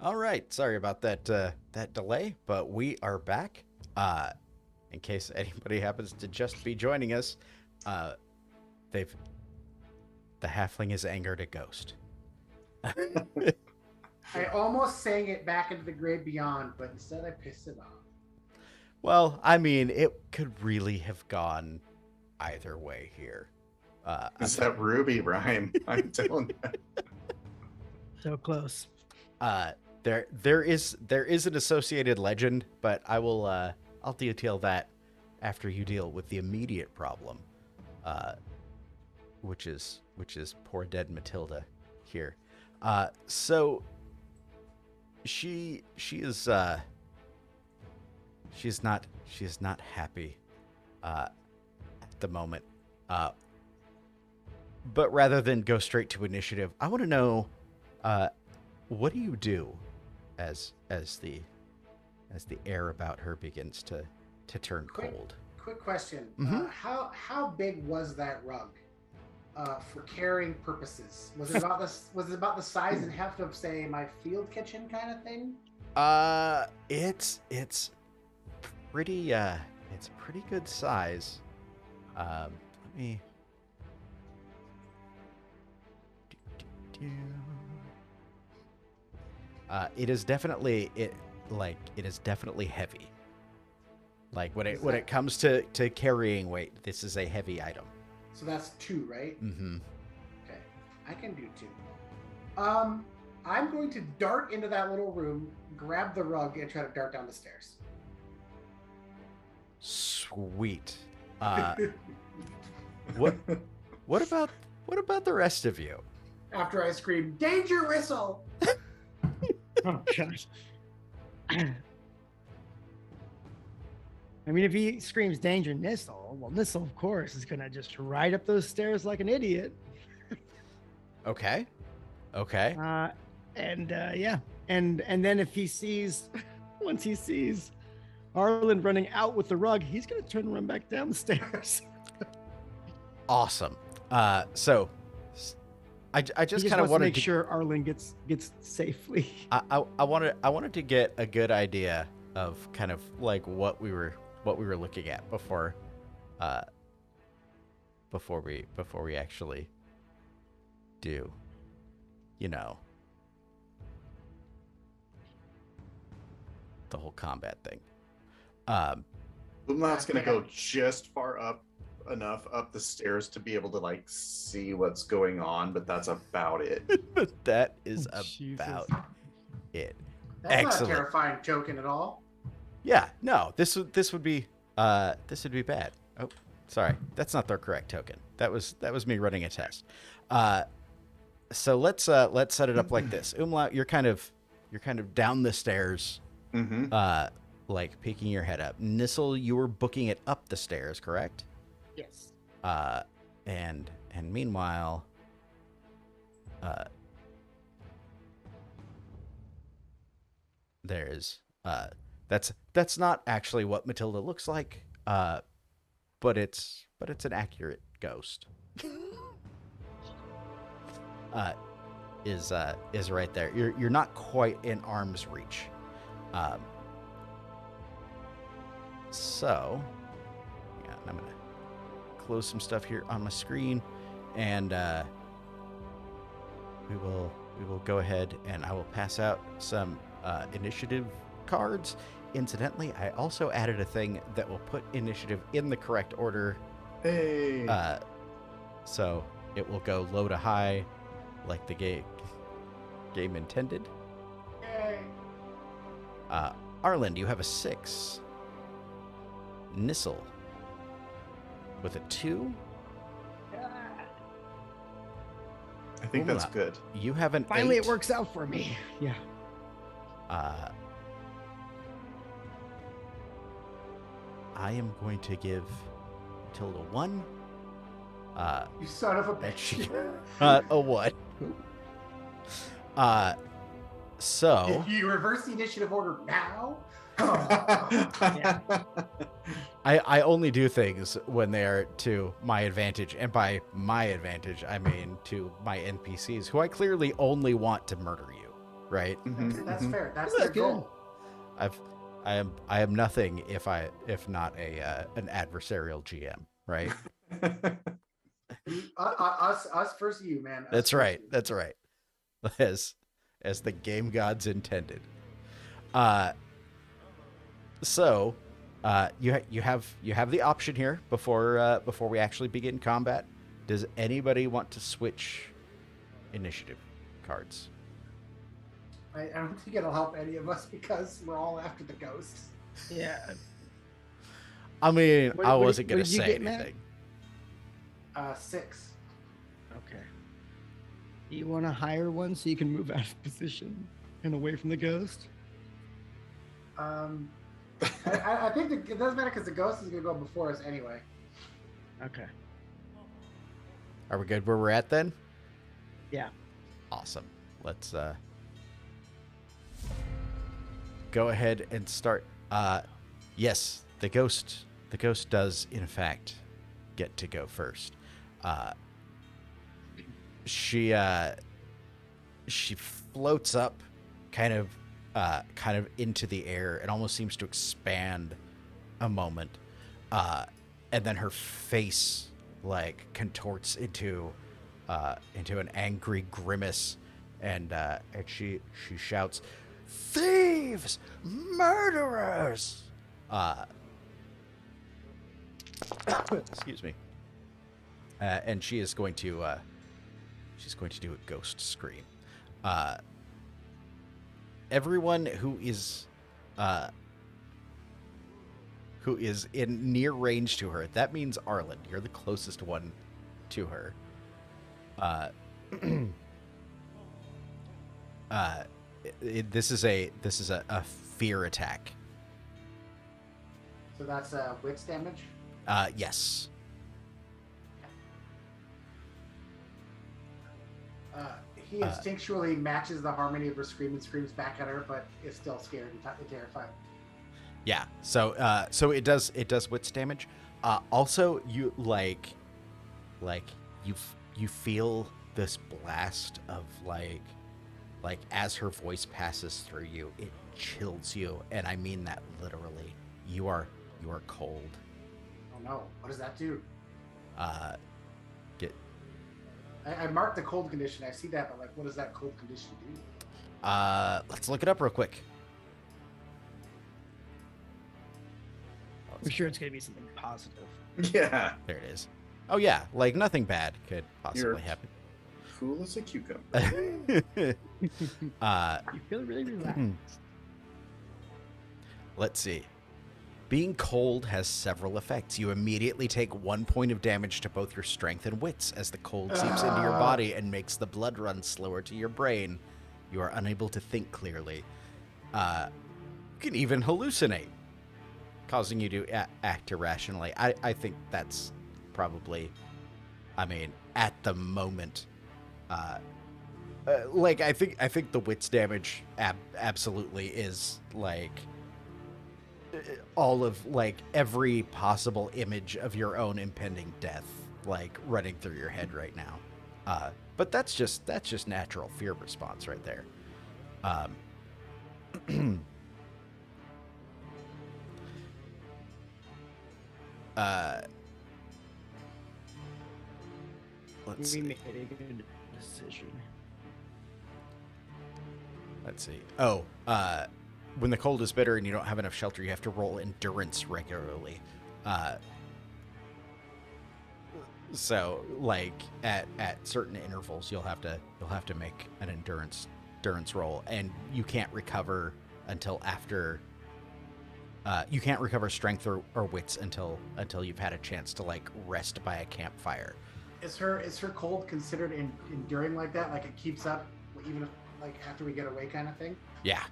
All right. Sorry about that delay, but we are back. In case anybody happens to just be joining us, uh, they've the halfling has angered a ghost. I almost sang it back into the great beyond, but instead I pissed it off. Well, I mean, it could really have gone either way here. It's that Ruby rhyme. I'm telling you. So close. There is an associated legend, but I'll detail that after you deal with the immediate problem, which is poor dead Mathilde here. So she is not happy at the moment. But rather than go straight to initiative, I want to know what do you do as the air about her begins to turn cold. Quick question: Mhm. how big was that rug for carrying purposes? Was it about the size and heft of, say, my field kitchen kind of thing? It's pretty it's a pretty good size. Let me. It is definitely heavy. Like when it comes to carrying weight, this is a heavy item. So that's 2, right? Mm-hmm. Okay, I can do 2. I'm going to dart into that little room, grab the rug, and try to dart down the stairs. Sweet. What about the rest of you? After I scream, "Danger whistle!" Oh gosh. I mean, if he screams danger Nissel, well, Nissel, of course, is gonna just ride up those stairs like an idiot. Okay. And then if he sees, once he sees Arlen running out with the rug, he's gonna turn and run back down the stairs. Awesome. So I just kind of wanted to make sure Arlen gets safely. I wanted to get a good idea of kind of like what we were looking at before we actually do, the whole combat thing. Umlaut's gonna go just far enough up the stairs to be able to like see what's going on, but that's about it. That is Jesus. about it. That's Excellent. not a terrifying token at all. Yeah, no, this would be bad. Oh, sorry, that's not the correct token. That was me running a test. So let's set it up like this. Umlaut, you're kind of down the stairs, Mm-hmm. like peeking your head up. Nissel, you were booking it up the stairs, correct? Yes. And meanwhile, there's that's not actually what Mathilde looks like, but it's an accurate ghost. Is right there. You're not quite in arm's reach. So, yeah, I'm gonna close some stuff here on my screen, and we will go ahead and I will pass out some initiative cards. Incidentally, I also added a thing that will put initiative in the correct order. Hey. So it will go low to high, like the game intended. Yay. Arlen, you have a 6. Nissel with a 2. I think that's Umlaut, good. You have an Finally, 8. it works out for me. Yeah. I am going to give Matilda 1. You son of a And bitch. she a what? So If you reverse the initiative order now. Yeah. I only do things when they are to my advantage, and by my advantage I mean to my NPCs, who I clearly only want to murder you. right? That's fair. That's That's their good. goal. I am nothing if not an adversarial GM, right? Us versus you, man. Us That's versus right. you. That's right. As the game gods intended. So, you have the option here before we actually begin combat. Does anybody want to switch initiative cards? I don't think it'll help any of us because we're all after the ghosts. Yeah. I mean, What- I what did- wasn't what gonna did you say get, Matt? anything. 6. Okay. Do you want to hire one so you can move out of position and away from the ghost? I think it doesn't matter because the ghost is gonna go before us anyway. Okay. Are we good where we're at then? Yeah. Awesome. Let's go ahead and start. Yes, the ghost does in fact get to go first. She floats up kind of into the air and almost seems to expand a moment. And then her face like contorts into an angry grimace, and she shouts, "Thieves! Murderers!" Excuse me. And she is going to do a ghost scream. Everyone who is in near range to her. That means Arlen. You're the closest one to her. This is a fear attack. So that's wits damage. Yes. He instinctually matches the harmony of her scream and screams back at her, but is still scared and terrified. Yeah. So it does wits damage. Also, you like you feel this blast of like as her voice passes through you, it chills you, and I mean that literally. You are cold. Oh no! What does that do? Get I marked the cold condition. I see that, but like, what does that cold condition do? let's look it up real quick. I'm sure it's going to be something positive. Yeah. There it is. Oh yeah, like nothing bad could possibly You're- happen. Cool as a cucumber. You feel really relaxed. Let's see. Being cold has several effects. You immediately take 1 point of damage to both your strength and wits as the cold seeps into your body and makes the blood run slower to your brain. You are unable to think clearly. You can even hallucinate, causing you to act irrationally. I think that's probably, I mean, at the moment, like I think the wits damage absolutely is like all of like every possible image of your own impending death like running through your head right now. But that's just natural fear response right there. Let's We see. made a good decision. Let's see. Oh, when the cold is bitter and you don't have enough shelter, you have to roll endurance regularly. So, like at certain intervals, you'll have to make an endurance roll, and you can't recover until after. You can't recover strength or wits until you've had a chance to like rest by a campfire. Is her cold considered enduring like that? Like it keeps up even if, like after we get away, kind of thing. Yeah.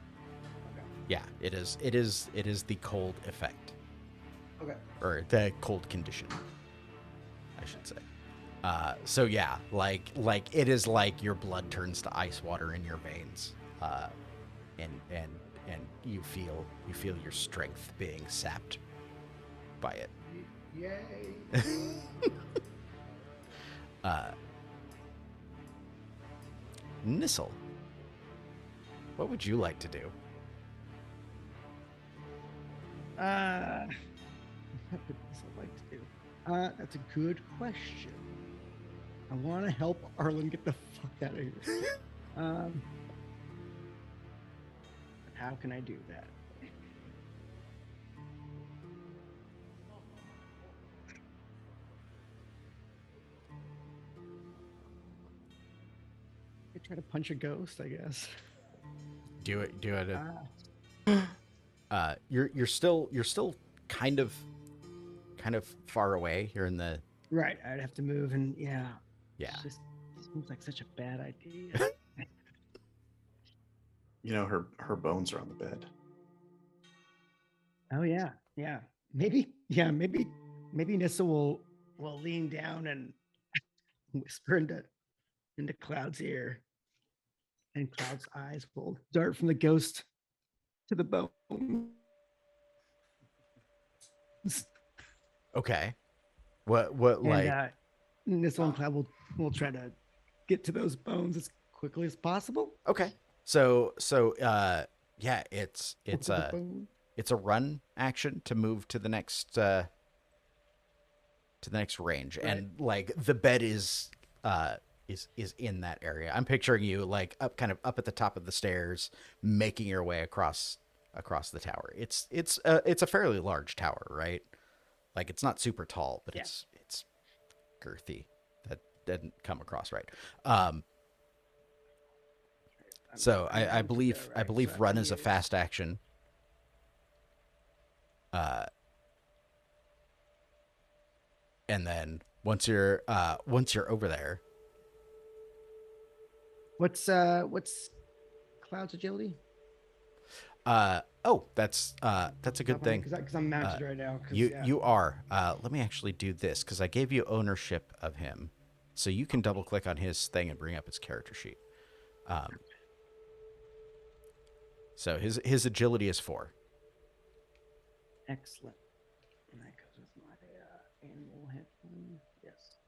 Yeah, it is the cold effect. Okay. Or the cold condition, I should say. So yeah, like it is like your blood turns to ice water in your veins, and you feel your strength being sapped by it. Yay! Nissel. What would you like to do? What would I like to do? That's a good question. I want to help Arlen get the fuck out of here. How can I do that? I try to punch a ghost, I guess. Do it. Ah, You're still kind of far away. You're in the right. I'd have to move, and yeah. yeah. It just seems like such a bad idea. You know, her bones are on the bed. Oh yeah, yeah. Maybe Nissa will lean down and whisper into Cloud's ear, and Cloud's eyes will dart from the ghost to the bone. Okay. What And like? Nissa and Cloud will try to get to those bones as quickly as possible. Okay. So yeah, it's Over the bone. it's a run action to move to the next range, Right. and like the bed is in that area. I'm picturing you like up at the top of the stairs, making your way across the tower. It's a fairly large tower, right? Like it's not super tall, but Yeah. it's girthy. That didn't come across right. So I down to believe the right side run of is a you. fast action. And then once you're over there, What's Cloud's agility? that's a good thing. Because I'm mounted right now. You are. Let me actually do this because I gave you ownership of him, so you can double click on his thing and bring up his character sheet. So his agility is 4. Excellent. And that goes with my animal handling. Yes.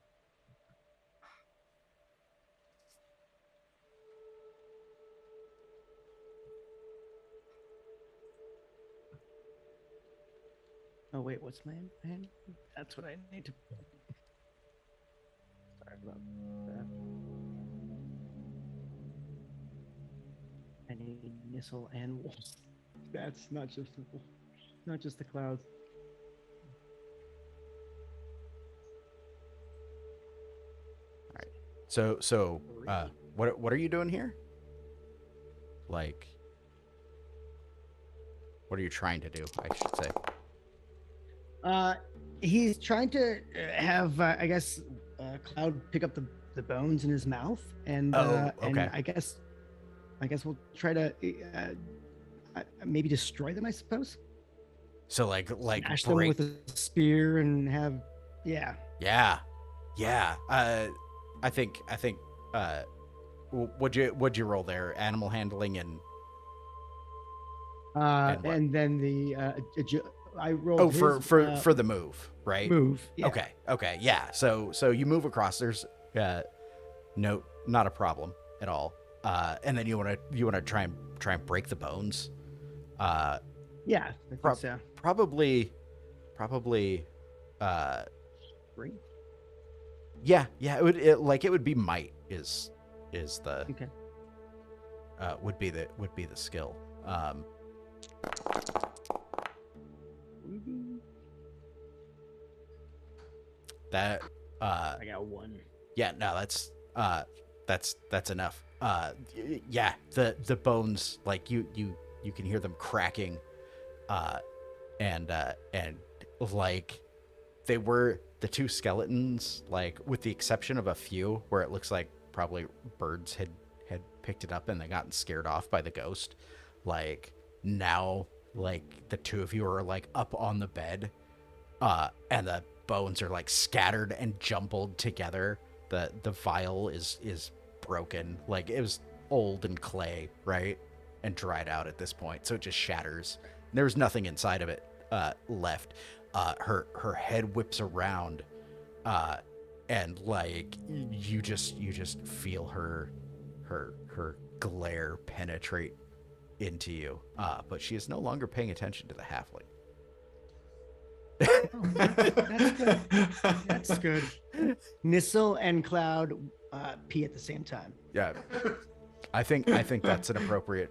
Oh wait, what's my hand? That's what I need to. Sorry about that. I need Nissel and wolves. That's not just the clouds. So what are you doing here? Like, what are you trying to do? I should say. He's trying to have, I guess, Cloud pick up the bones in his mouth, and Oh, and okay. I guess we'll try to maybe destroy them. I suppose. So like Smash them break. with a spear and have, yeah. Yeah. I think what'd you roll there? Animal handling and what? And then I rolled. oh his, for the move, right? move. Yeah. Okay, yeah. So you move across. There's no, not a problem at all. And then you want to try and break the bones. Yeah. I think so. Probably. Three? Yeah. It would be might is the Okay. would be the skill. That I got 1. yeah, no, that's enough. Yeah, the bones, like you can hear them cracking, and like they were the 2 skeletons, like with the exception of a few where it looks like probably birds had picked it up and they gotten scared off by the ghost. Like now, like the 2 of you are like up on the bed, and the bones are like scattered and jumbled together. The vial is broken, like it was old and clay, right, and dried out at this point, so it just shatters. There's nothing inside of it left. Her head whips around, and like you just feel her glare penetrate into you, but she is no longer paying attention to the halfling. Oh, that's good. That's good. Nissel and Cloud pee at the same time. Yeah, I think that's an appropriate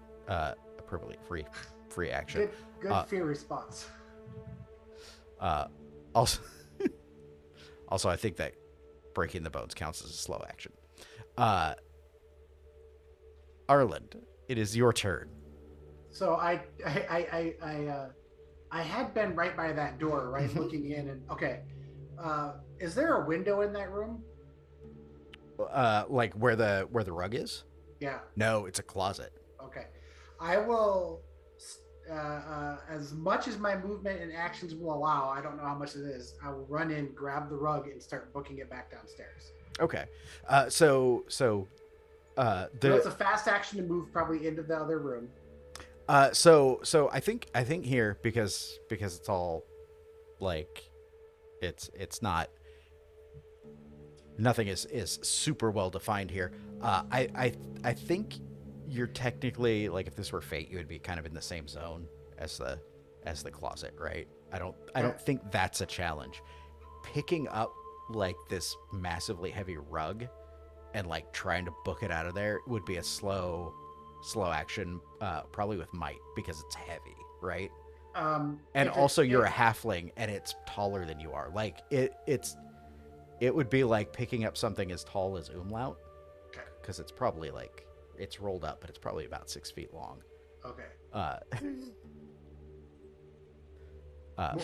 free action. Good fear response. Also, also, I think that breaking the bones counts as a slow action. Arland, it is your turn. So I had been right by that door, right, looking in, and okay. Is there a window in that room? Like where the rug is? Yeah. No, it's a closet. Okay. I will, as much as my movement and actions will allow, I don't know how much it is, I will run in, grab the rug, and start booking it back downstairs. Okay. So It's a fast action to move probably into the other room. So I think here because it's all like it's not nothing is super well defined here. I think you're technically, like, if this were Fate, you would be kind of in the same zone as the closet, right? I don't think that's a challenge. Picking up like this massively heavy rug and like trying to book it out of there would be a slow action, probably with might, because it's heavy, right? And also you're a halfling and it's taller than you are. Like it would be like picking up something as tall as Umlaut, because it's probably like, it's rolled up, but it's probably about 6 feet long. Okay. What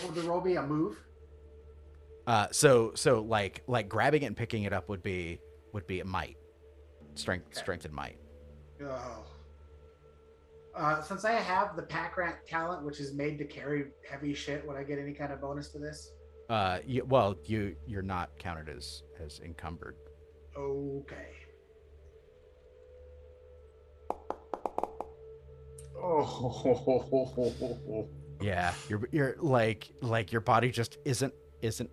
would the roll be? A move? So like grabbing it and picking it up would be a might, strength and might. Oh. Since I have the pack rat talent, which is made to carry heavy shit, would I get any kind of bonus to this? You're not counted as encumbered. Okay. Oh. Yeah, you're like your body just isn't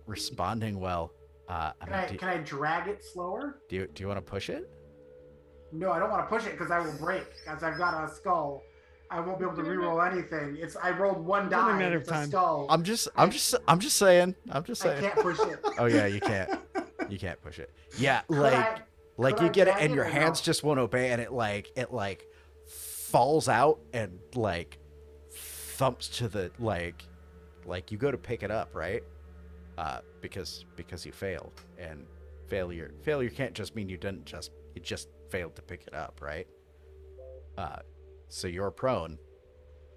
responding well. Can I drag it slower? Do you want to push it? No, I don't want to push it because I will break. As I've got a skull, I won't be able to reroll anything. I rolled one die. matter of It's a time. skull. I'm just saying. I can't push it. Oh yeah, you can't. You can't push it. Yeah, Could like I you get it drag and it your or hands no? just won't obey, and it falls out and like thumps to the like you go to pick it up, right? Because you failed, and failure can't just mean you just failed to pick it up, right? So you're prone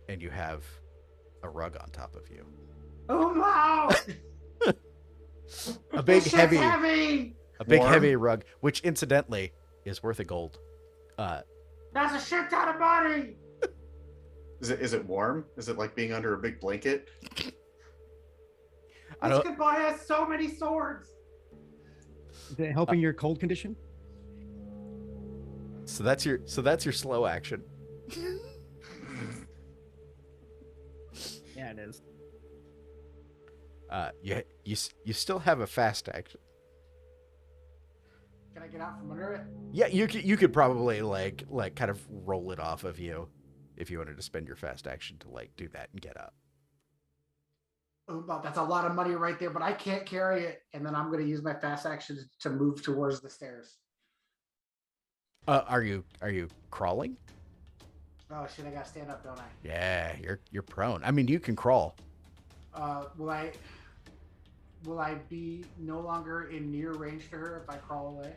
and you have a rug on top of you. Oh wow! A big This shit's heavy Warm. heavy rug, which incidentally is worth a gold. That's a shit ton of money. Is it warm? Is it like being under a big blanket? I This don't. could buy us so many swords. Is it helping your cold condition? So that's your slow action. Yeah, it is. You still have a fast action. Can I get out from under it? Yeah, you could probably like kind of roll it off of you if you wanted to spend your fast action to like do that and get up. Oh, wow, that's a lot of money right there, but I can't carry it. And then I'm going to use my fast action to move towards the stairs. Are you crawling? Oh shit! I gotta stand up, don't I? Yeah, you're prone. I mean, you can crawl. Will I be no longer in near range to her if I crawl away?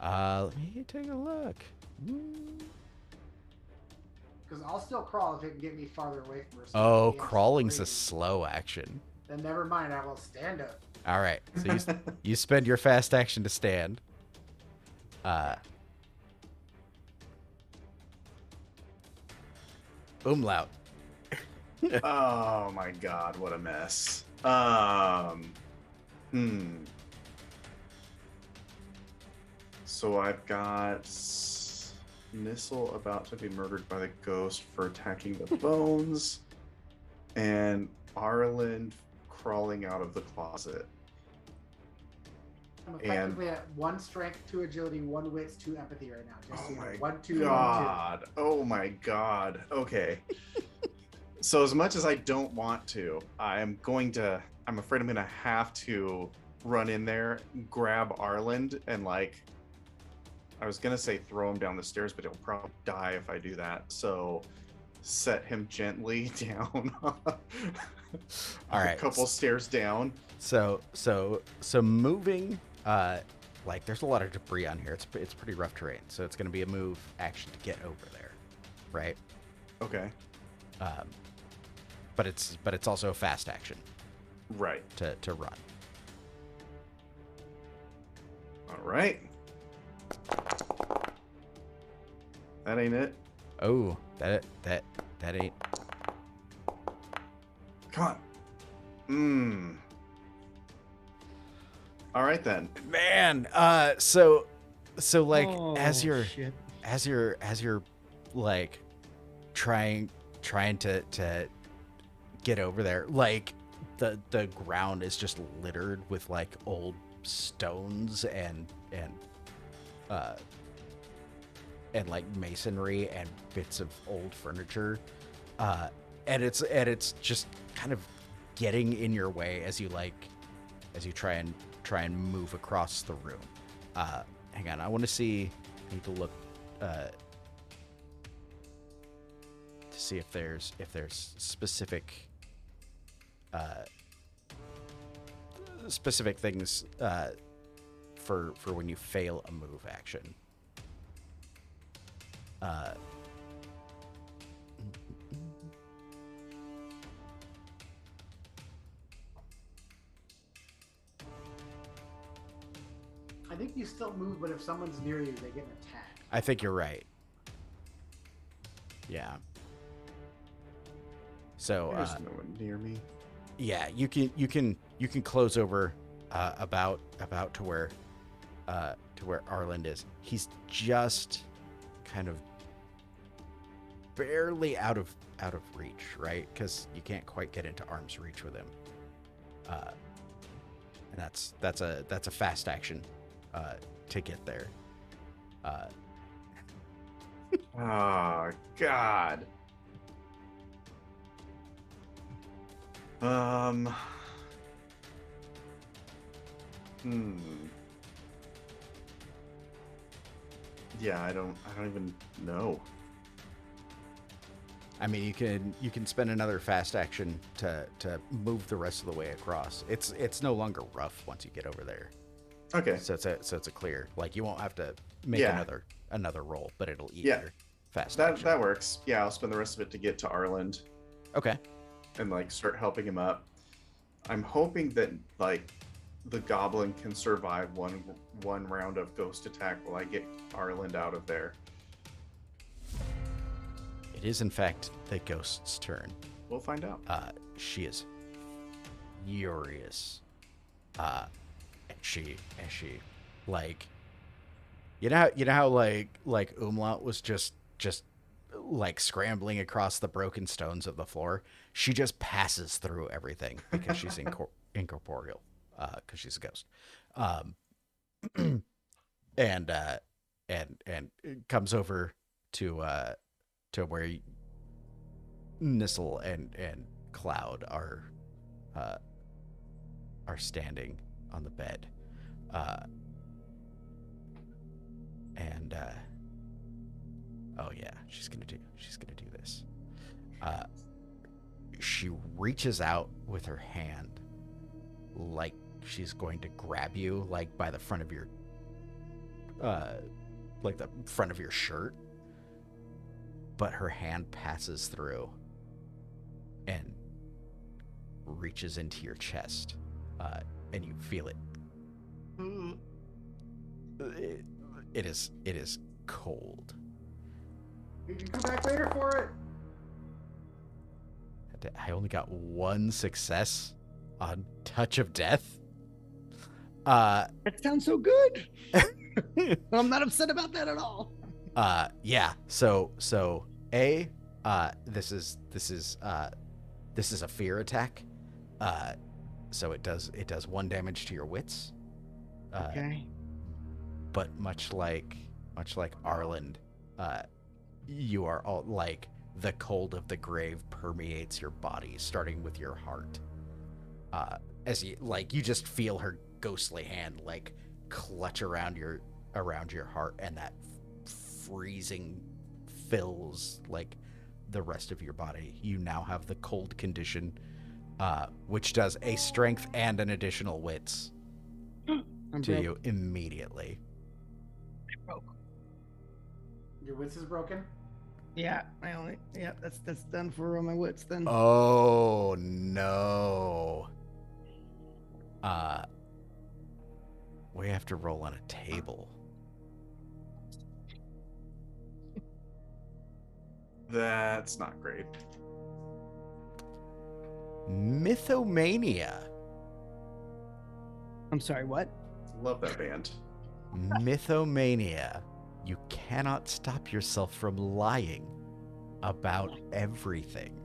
Let me take a look. Because I'll still crawl if it can get me farther away from her. So Oh, maybe I'm crawling's a free. slow action. Then never mind. I will stand up. All right, so you spend your fast action to stand. Umlaut. Oh my god, what a mess. So I've got Nissel about to be murdered by the ghost for attacking the bones, and Arland crawling out of the closet. I'm And effectively at 1 strength, 2 agility, 1 wits, 2 empathy right now. Just oh so you know. my 1, 2, 1, 2. god. Oh my god. Okay. So as much as I don't want to, I'm afraid I'm gonna have to run in there, grab Arland, and like I was gonna say throw him down the stairs, but he'll probably die if I do that. So set him gently down. All A right. couple stairs down. So moving, like there's a lot of debris on here. It's pretty rough terrain. So it's going to be a move action to get over there, right? Okay. But it's also a fast action Right. to run. All right. That ain't it. Oh, that ain't. Come on. All right then. Man, so like Oh, as you're shit. like trying to get over there, like the ground is just littered with like old stones and like masonry and bits of old furniture, and it's just kind of getting in your way as you try and move across the room. Hang on, I want to see. I need to look to see if there's specific things for when you fail a move action. I think you still move, but if someone's near you, they get an attack. I think you're right. Yeah. So There's no one near me. yeah, you can close over about to where Arland is. He's just kind of barely out of reach, right? Because you can't quite get into arm's reach with him. And that's a fast action to get there. Oh God. Yeah, I don't even know. I mean, you can spend another fast action to move the rest of the way across. It's no longer rough once you get over there. Okay. So it's a clear. Like you won't have to make Yeah. another roll, but it'll eat Yeah. your fast That action. that works. Yeah, I'll spend the rest of it to get to Arland Okay. and like start helping him up. I'm hoping that like the goblin can survive one round of ghost attack while I get Arland out of there. It is in fact the ghost's turn. We'll find out. She is furious. And she like you know how like Umlaut was just like scrambling across the broken stones of the floor. She just passes through everything because she's incorporeal, because she's a ghost. And comes over to where Nissel and Cloud are standing on the bed. Oh yeah, she's gonna do this. She reaches out with her hand like she's going to grab you, like by the front of your like the front of your shirt, but her hand passes through and reaches into your chest, and you feel it. It is cold. You can come back later for it. I only got one success on Touch of Death. That sounds so good. I'm not upset about that at all. Yeah. So this is a fear attack. So it does 1 damage to your wits. Okay. But much like Arland, you are all like the cold of the grave permeates your body, starting with your heart. As you just feel her ghostly hand like clutch around your heart, and that freezing fills like the rest of your body. You now have the cold condition, which does a strength and an additional wits I'm to broke. you immediately. Your wits is broken. Yeah, that's done for all my wits then. Oh no. We have to roll on a table. That's not great. Mythomania. I'm sorry, what? Love that band. Mythomania. You cannot stop yourself from lying about everything.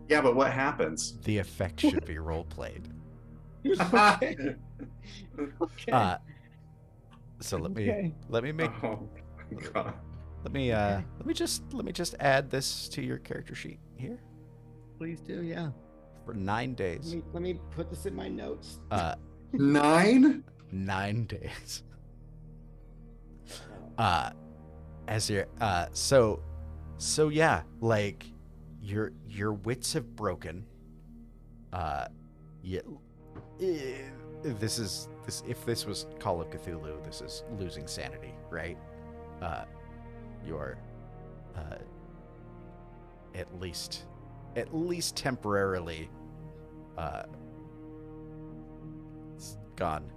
Yeah, but what happens? The effect should be role played. Okay. Okay. So let Okay. me make Oh my god. let me just add this to your character sheet here Please do, yeah. for 9 days. Let me put this in my notes. 9? 9 days. As your so yeah, like your wits have broken. Yeah, this if this was Call of Cthulhu, this is losing sanity, right? You're at least temporarily gone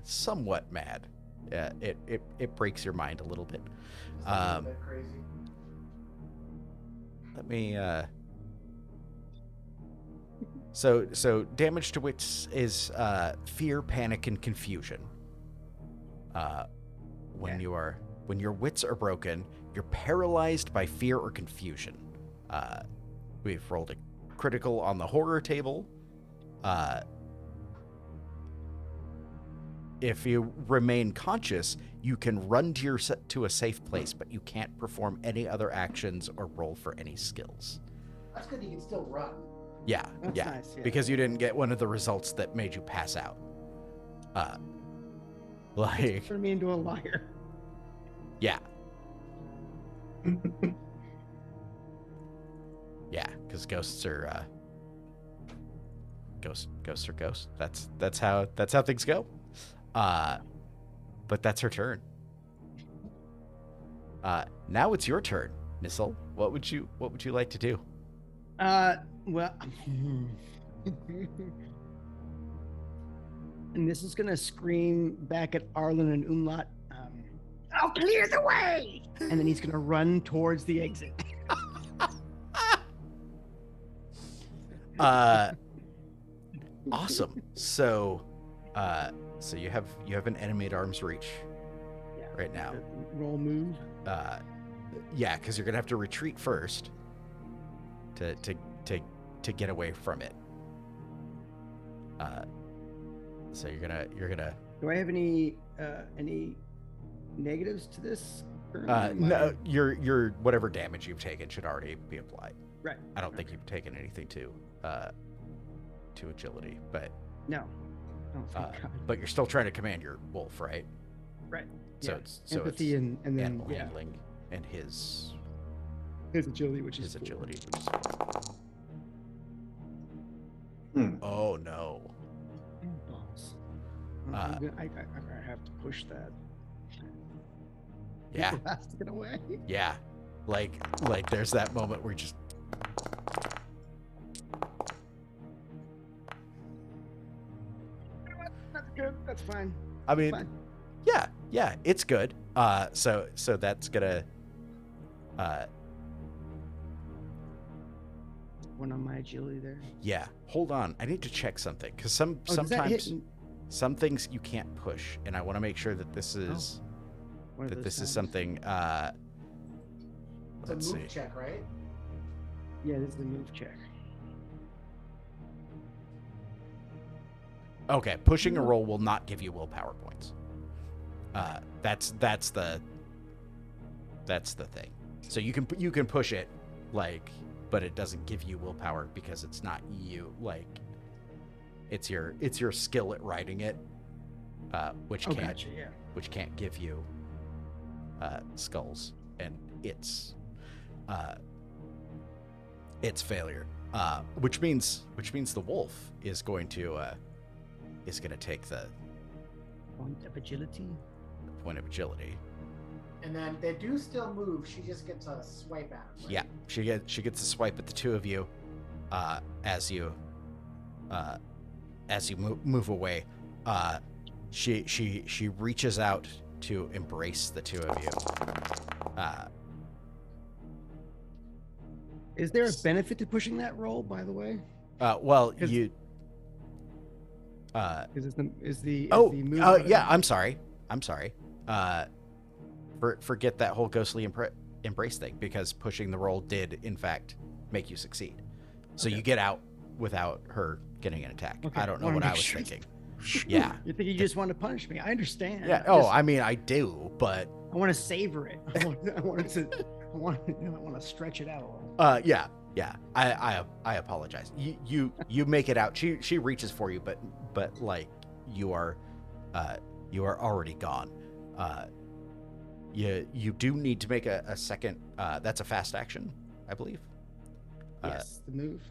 somewhat mad. It breaks your mind a little bit. It's a bit crazy. Let me so damage to wits is fear, panic, and confusion. When your wits are broken, you're paralyzed by fear or confusion. We've rolled a critical on the horror table. If you remain conscious, you can run to a safe place, but you can't perform any other actions or roll for any skills. That's good. You can still run. Yeah, That's yeah, nice, yeah. because you didn't get one of the results that made you pass out. Like, Turn me into a liar. yeah. Yeah, because ghosts are ghosts are ghosts. That's how things go. But that's her turn. Now it's your turn, Nissel. What would you like to do? Well, and this is gonna scream back at Arlen and Umlaut. I'll clear the way, and then he's gonna run towards the exit. Awesome. So you have an enemy at arm's reach Yeah. right now. Roll move. Yeah, because you're gonna have to retreat first to get away from it. So you're gonna. Do I have any negatives to this? No, your whatever damage you've taken should already be applied. Right. I don't think you've taken anything to agility, but No. Oh, thank God. but you're still trying to command your wolf, right? Right. So Yeah. it's Empathy and then animal yeah, handling and his his agility, which is his 4. agility. Which is... Hmm. Oh no. Balls. Uh, I have to push that. Yeah. It has to get away. Yeah. Like there's that moment where you just That's good. That's fine. I mean Fine. yeah, it's good. So that's gonna One on my agility there. yeah. Hold on. I need to check something because Oh, does that hit sometimes in some things you can't push, and I want to make sure that this is one of that those this is times? something. It's a Let's move see. check, right? Yeah, this is the move check. Okay, pushing a roll will not give you willpower points. That's the thing. So you can push it, like, but it doesn't give you willpower because it's not you. Like, it's your skill at riding it, which can't Gotcha, yeah. which can't give you skulls, and it's failure. Which means the wolf is going to take the Point of agility. point of agility. And then they do still move. She just gets a swipe at him. Right? Yeah, she gets a swipe at the two of you, as you move away. She reaches out to embrace the two of you. Is there a benefit to pushing that roll, by the way? Well, 'Cause- you. Is the move Yeah. I'm sorry. Forget that whole ghostly embrace thing, because pushing the roll did in fact make you succeed. So Okay. you get out without her getting an attack. Okay, I don't know wanna what I make was sure. thinking. Yeah. You think you just want to punish me? I understand. Yeah. I mean, I do, but I want to savor it. I want to stretch it out a little. yeah. I apologize. You make it out. She reaches for you, but like you are already gone. You do need to make a second. That's a fast action, I believe. Yes, the move.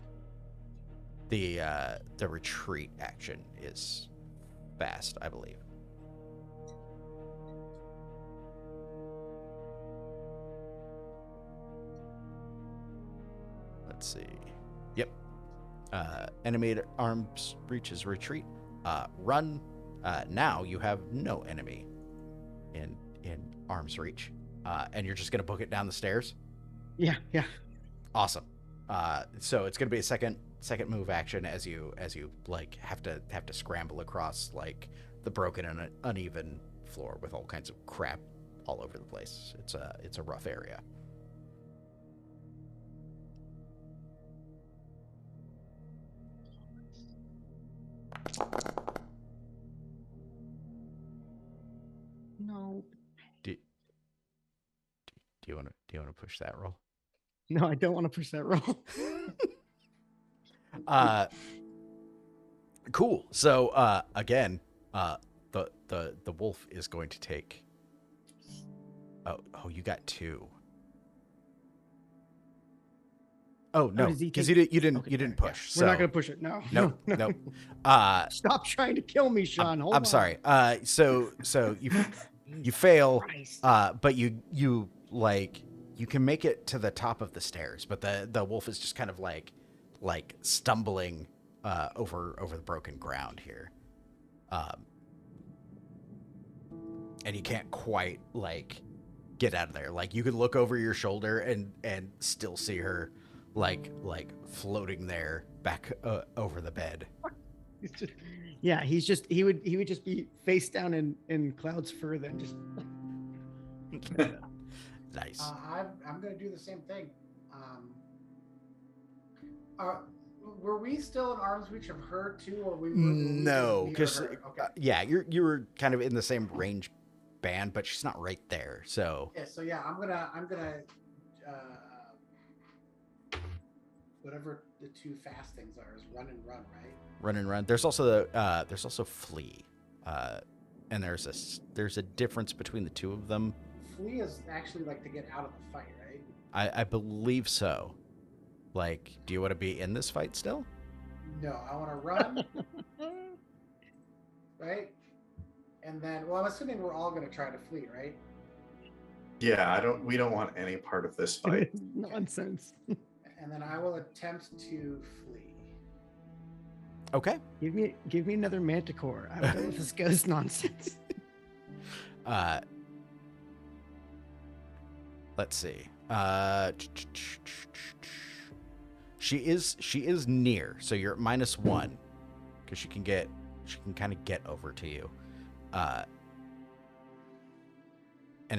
The retreat action is fast, I believe. Let's see. Yep. Enemy arms reaches retreat. Run. Now you have no enemy in arm's reach, and you're just gonna book it down the stairs. Yeah. Awesome. So it's gonna be a second move action as you like have to scramble across like the broken and uneven floor with all kinds of crap all over the place. It's a rough area. No. Do you want to push that roll? No, I don't want to push that roll. Cool. So again, the wolf is going to take. Oh, you got two. Oh no, does he because take- you didn't Okay, push. We're not so- gonna push it. No. Nope. No. Nope. Stop trying to kill me, Sean. Hold on. I'm sorry. So you fail. Christ. But you like you can make it to the top of the stairs, but the wolf is just kind of like stumbling over the broken ground here, and you can't quite like get out of there. Like you could look over your shoulder and still see her like floating there back over the bed. He's just, he would just be face down in clouds fur, then just. Nice. I'm going to do the same thing. Were we still in arm's reach of her too, or we? No, because okay. yeah, you were kind of in the same range band, but she's not right there. So Yeah, so yeah, I'm gonna whatever the two fast things are is run and run, right? run and run. There's also flee, and there's a difference between the two of them. Flee is actually like to get out of the fight, right? I believe so. Like, do you want to be in this fight still? No, I want to run, right? And then, well, I'm assuming we're all gonna try to flee, right? Yeah, we don't want any part of this fight. Nonsense. And then I will attempt to flee. Okay. Give me another manticore. I'm done with this ghost nonsense. Let's see. She is near, so you're at -1 because she can kind of get over to you. And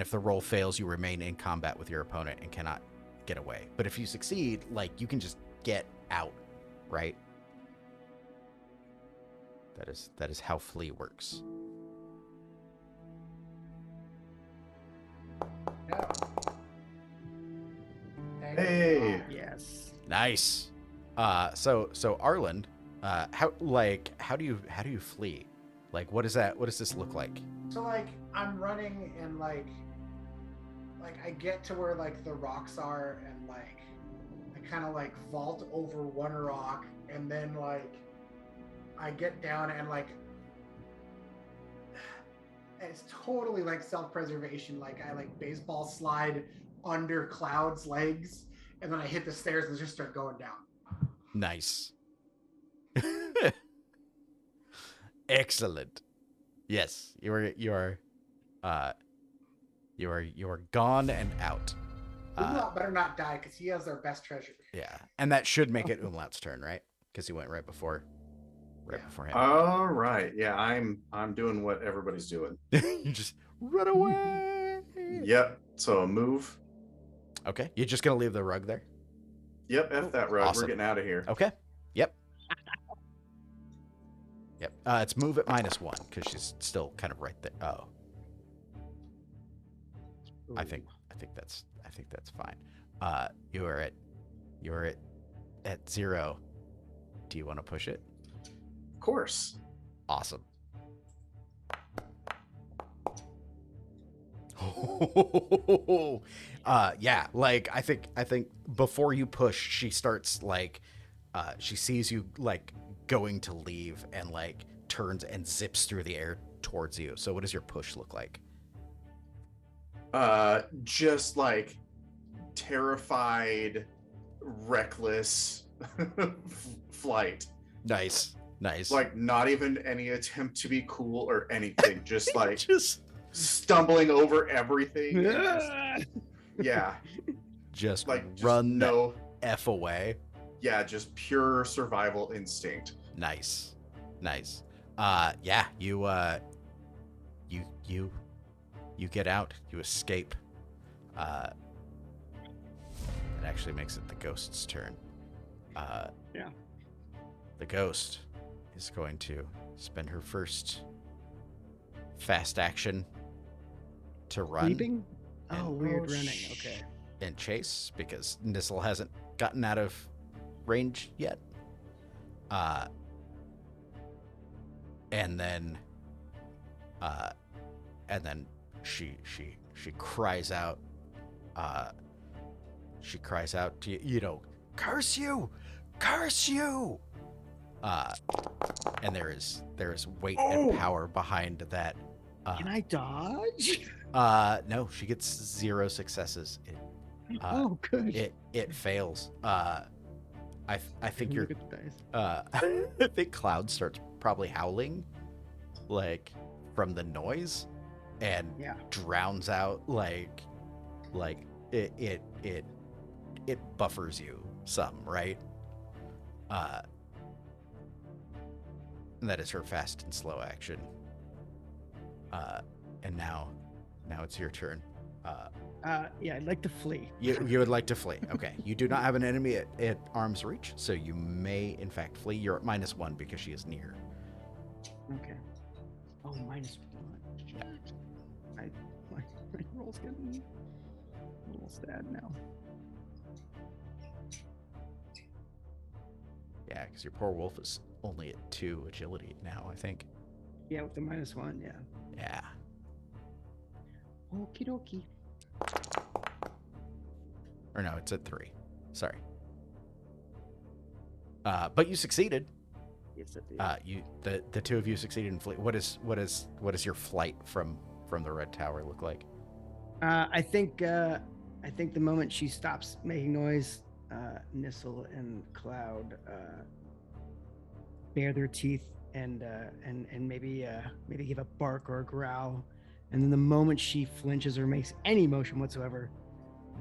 if the roll fails, you remain in combat with your opponent and cannot get away. But if you succeed, like, you can just get out, right? That is how flee works. Nice. So Arlen, how do you flee? Like, what does this look like? So like I'm running and like I get to where like the rocks are and like I kind of like vault over one rock and then like I get down and like it's totally like self-preservation. Like I like baseball slide under Cloud's legs and then I hit the stairs and just start going down. Nice. Excellent. Yes, you are gone and out. Umlaut better not die because he has our best treasure. Yeah, and that should make it Umlaut's turn, right? Because he went right before him. All right. Yeah, I'm doing what everybody's doing. You just run away. Yep. So a move. Okay, you're just gonna leave the rug there. Yep. F that rug. Awesome. We're getting out of here. Okay. Yep. Yep. It's move at -1 because she's still kind of right there. Oh. I think that's fine. You are at 0. Do you want to push it? Of course. Awesome. Yeah, like I think before you push, she starts like she sees you like going to leave and like turns and zips through the air towards you. So what does your push look like? Just like terrified, reckless flight. Nice. Like not even any attempt to be cool or anything. Just like just stumbling over everything. Yeah. Just Like run no the F away. Yeah, just pure survival instinct. Nice. Yeah, you get out, you escape. It actually makes it the ghost's turn. Yeah. The ghost is going to spend her first fast action to run. Leaping? Oh, And- weird running. Okay. And chase because Nissel hasn't gotten out of range yet. And then she cries out. She cries out to you, curse you! And there is weight and power behind that. Can I dodge? No, she gets 0 successes. Oh, good. It fails. I think you're. Look at the dice. I think Cloud starts probably howling, like from the noise, and Yeah. drowns out like it buffers you some, right? And that is her fast and slow action. And now it's your turn. Yeah, I'd like to flee. You would like to flee. Okay. You do not have an enemy at arm's reach, so you may in fact flee. You're at -1 because she is near. Okay. Oh, -1. Yeah. My roll's getting a little sad now. Yeah, because your poor wolf is only at 2 agility now, I think. Yeah, with the -1, yeah. Yeah. Okie dokie. Or no, it's at 3. Sorry. But you succeeded. Yes, it is. The two of you succeeded in flee. What is your flight from the Red Tower look like? I think the moment she stops making noise, Nissel and Cloud bare their teeth and maybe give a bark or a growl, and then the moment she flinches or makes any motion whatsoever,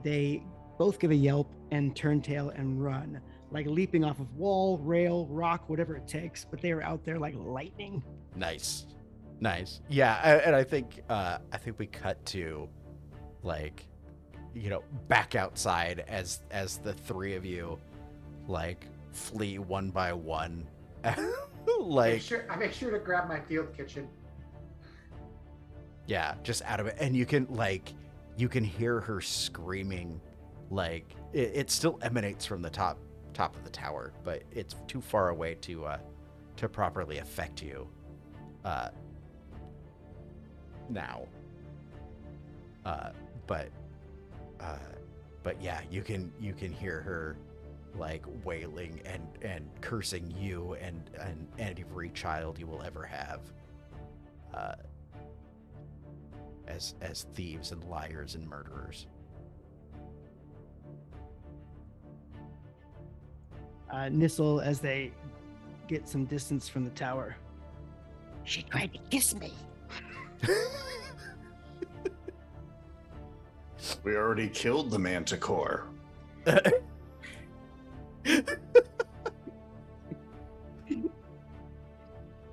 they both give a yelp and turn tail and run, like leaping off of wall, rail, rock, whatever it takes. But they are out there like lightning. Nice. Yeah, and I think we cut to, like, back outside as the 3 of you, like, flee one by one. Like, I make sure to grab my field kitchen. yeah, just out of it, and you can hear her screaming, like it still emanates from the top top of the tower, but it's too far away to properly affect you now. But yeah, you can hear her like wailing and cursing you and every child you will ever have, as thieves and liars and murderers. Nissel, as they get some distance from the tower. She tried to kiss me. We already killed the manticore.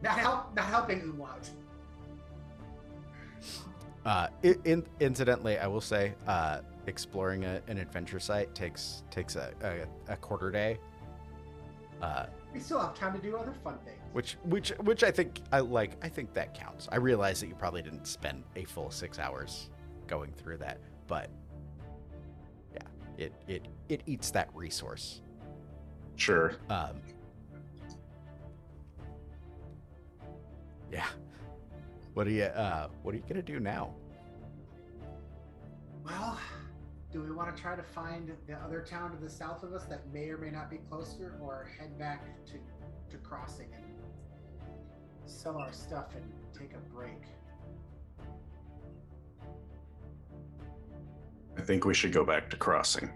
Not helping Umlaut. Incidentally, I will say, exploring an adventure site takes a quarter day. We still have time to do other fun things. Which I think I think that counts. I realize that you probably didn't spend a full 6 hours going through that, but yeah, it eats that resource. Sure. Yeah. What are you gonna do now? Well, do we want to try to find the other town to the south of us that may or may not be closer, or head back to Crossing and sell our stuff and take a break? I think we should go back to Crossing.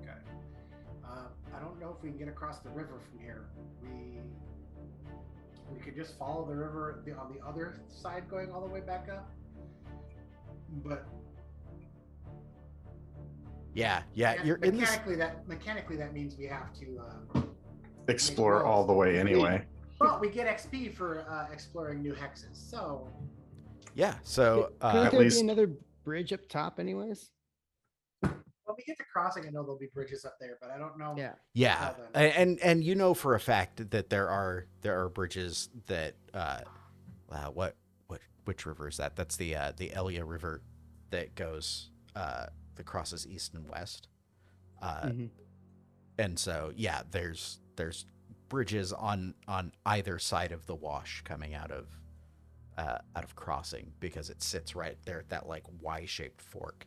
Okay. I don't know if we can get across the river from here. We could just follow the river on the other side, going all the way back up. But Yeah, you're in this. Mechanically, that means we have to Explore all the way anyway. Well, we get XP for exploring new hexes. So Yeah, so Couldn't at there least- be another bridge up top, anyways? when we get to Crossing, I know there'll be bridges up there, but I don't know. yeah, Well, then. and you know for a fact that there are bridges that which river is that? That's the Elia River that goes that crosses east and west. And so yeah, there's bridges on either side of the wash coming out of Crossing, because it sits right there at that like Y-shaped fork.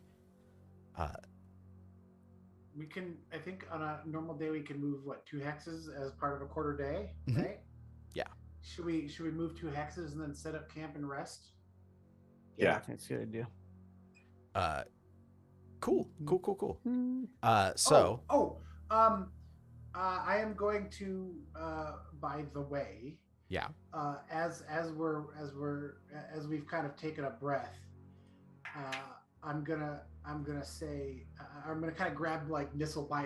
We can, I think on a normal day, we can move 2 hexes as part of a quarter day, Mhm. right? Yeah. Should we move 2 hexes and then set up camp and rest? Yeah. That's a good idea. Cool. Hmm. So I am going to, by the way, yeah, as we've kind of taken a breath, I'm gonna say, I'm gonna kind of grab like Nissel by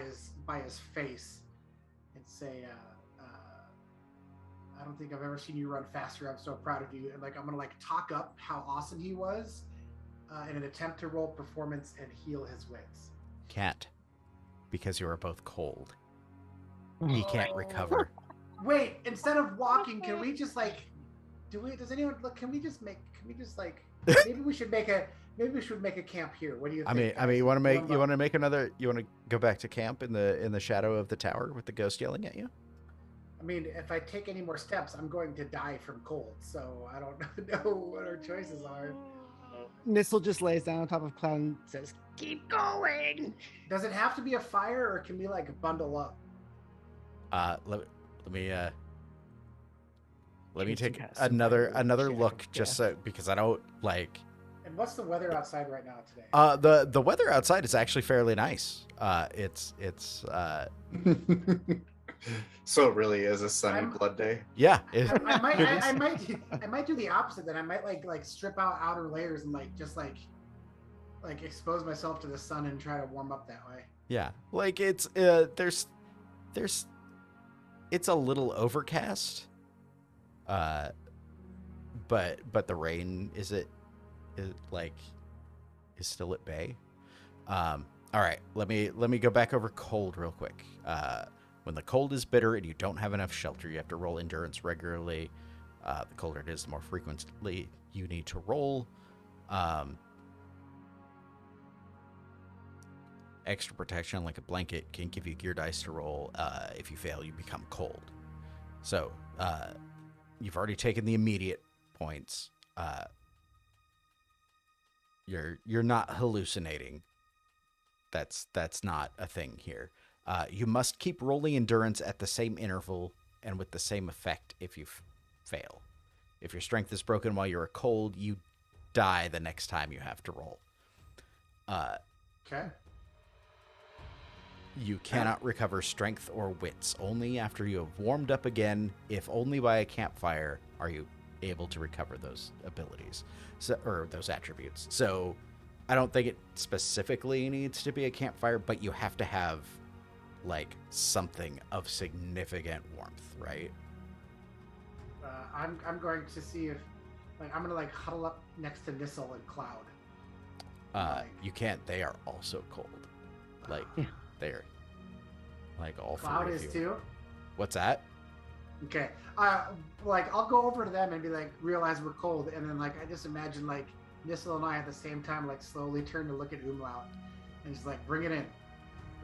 his face and say, I don't think I've ever seen you run faster. I'm so proud of you. And like, I'm gonna like talk up how awesome he was in an attempt to roll performance and heal his wits. can't, because you are both cold. He can't Oh. recover. Wait, instead of walking, can we just like does anyone look, can we just like maybe we should make a camp here. What do you think? I mean, you want to make go back to camp in the shadow of the tower with the ghost yelling at you? I mean, if I take any more steps, I'm going to die from cold. So I don't know what our choices are. Nissel just lays down on top of Cloud and says, "Keep going." Does it have to be a fire, or can we like bundle up? Let me Jason take has some another shadow look, of just death. so, because I don't like. And what's the weather outside right now today? The weather outside is actually fairly nice. It's So it really is a sunny I'm- blood day. yeah. I might do the opposite. Then I might like strip out outer layers and like just like expose myself to the sun and try to warm up that way. Yeah, like it's it's a little overcast, but the rain is still at bay. All right, let me go back over cold real quick. When the cold is bitter and you don't have enough shelter, you have to roll endurance regularly. The colder it is, the more frequently you need to roll. extra protection, like a blanket, can give you gear dice to roll. If you fail, you become cold. So you've already taken the immediate points. You're not hallucinating. That's not a thing here. You must keep rolling endurance at the same interval and with the same effect if you fail. If your strength is broken while you're cold, you die the next time you have to roll. Okay. You cannot recover strength or wits. Only after you have warmed up again, if only by a campfire, are you able to recover those abilities, or those attributes. So I don't think it specifically needs to be a campfire, but you have to have like something of significant warmth, right? I'm going to see if, like, I'm gonna like huddle up next to Nissel and Cloud. You can't. They are also cold. Like they're like all Cloud three is of you. too. What's that? Okay. Like I'll go over to them and be like, realize we're cold, and then like I just imagine like Nissel and I at the same time like slowly turn to look at Umlaut, and just like bring it in,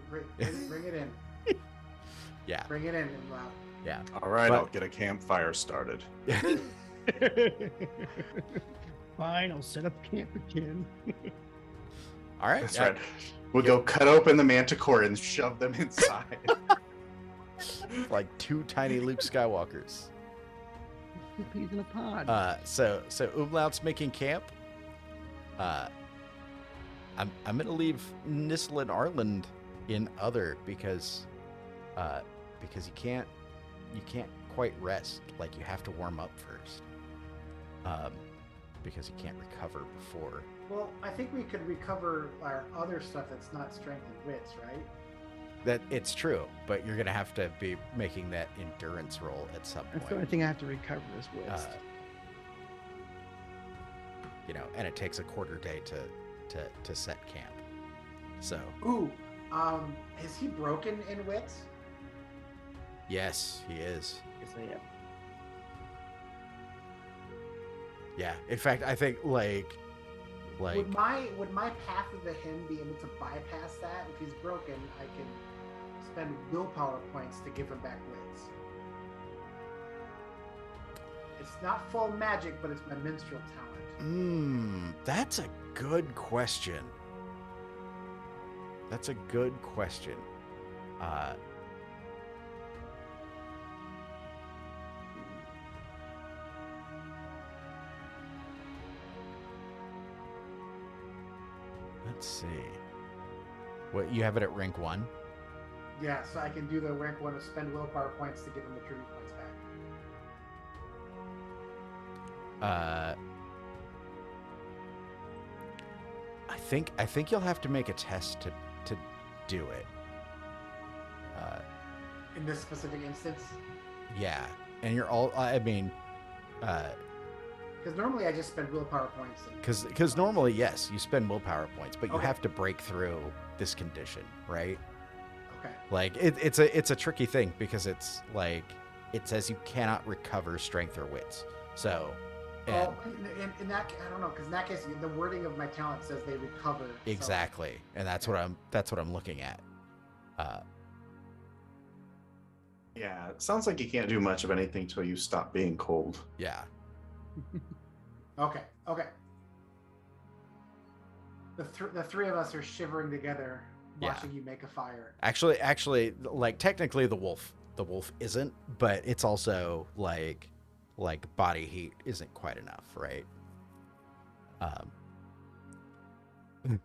bring it in, Yeah. bring it in, Umlaut. Yeah. All right, But- I'll get a campfire started. Fine, I'll set up camp again. All right. That's right. We'll go cut open the manticore and shove them inside. Like two tiny Luke Skywalkers. Two peas in a pod. So Umlaut's making camp. I'm gonna leave Nissel and Arland in other because you can't quite rest. Like you have to warm up first. Because you can't recover before. Well, I think we could recover our other stuff that's not strength and wits, right? That it's true, but you're gonna have to be making that endurance roll at some That's the only point. thing I have to recover is wits. And it takes a quarter day to set camp. So Ooh, is he broken in wits? yes, he is. Yes, I am. Yeah. In fact, I think like Would my path of the hymn be able to bypass that? If he's broken, I can spend willpower points to give him back wits. It's not full magic, but it's my minstrel talent. That's a good question. That's a good question. Let's see. What, you have it at rank 1? Yeah, so I can do the rank 1 of spend willpower points to give him the tribute points back. I think you'll have to make a test to do it. In this specific instance, Yeah, and you're all. I mean, because normally I just spend willpower points. because normally yes, you spend willpower points, but you Okay. have to break through this condition, right? Okay. Like it's a tricky thing because it's like it says you cannot recover strength or wits. So, and Well, in that, I don't know, because in that case, the wording of my talent says they recover. so- exactly, and that's what I'm looking at. Yeah, it sounds like you can't do much of anything till you stop being cold. Yeah. Okay. The three of us are shivering together, Yeah. watching you make a fire. Actually, like technically the wolf isn't, but it's also like body heat isn't quite enough, right?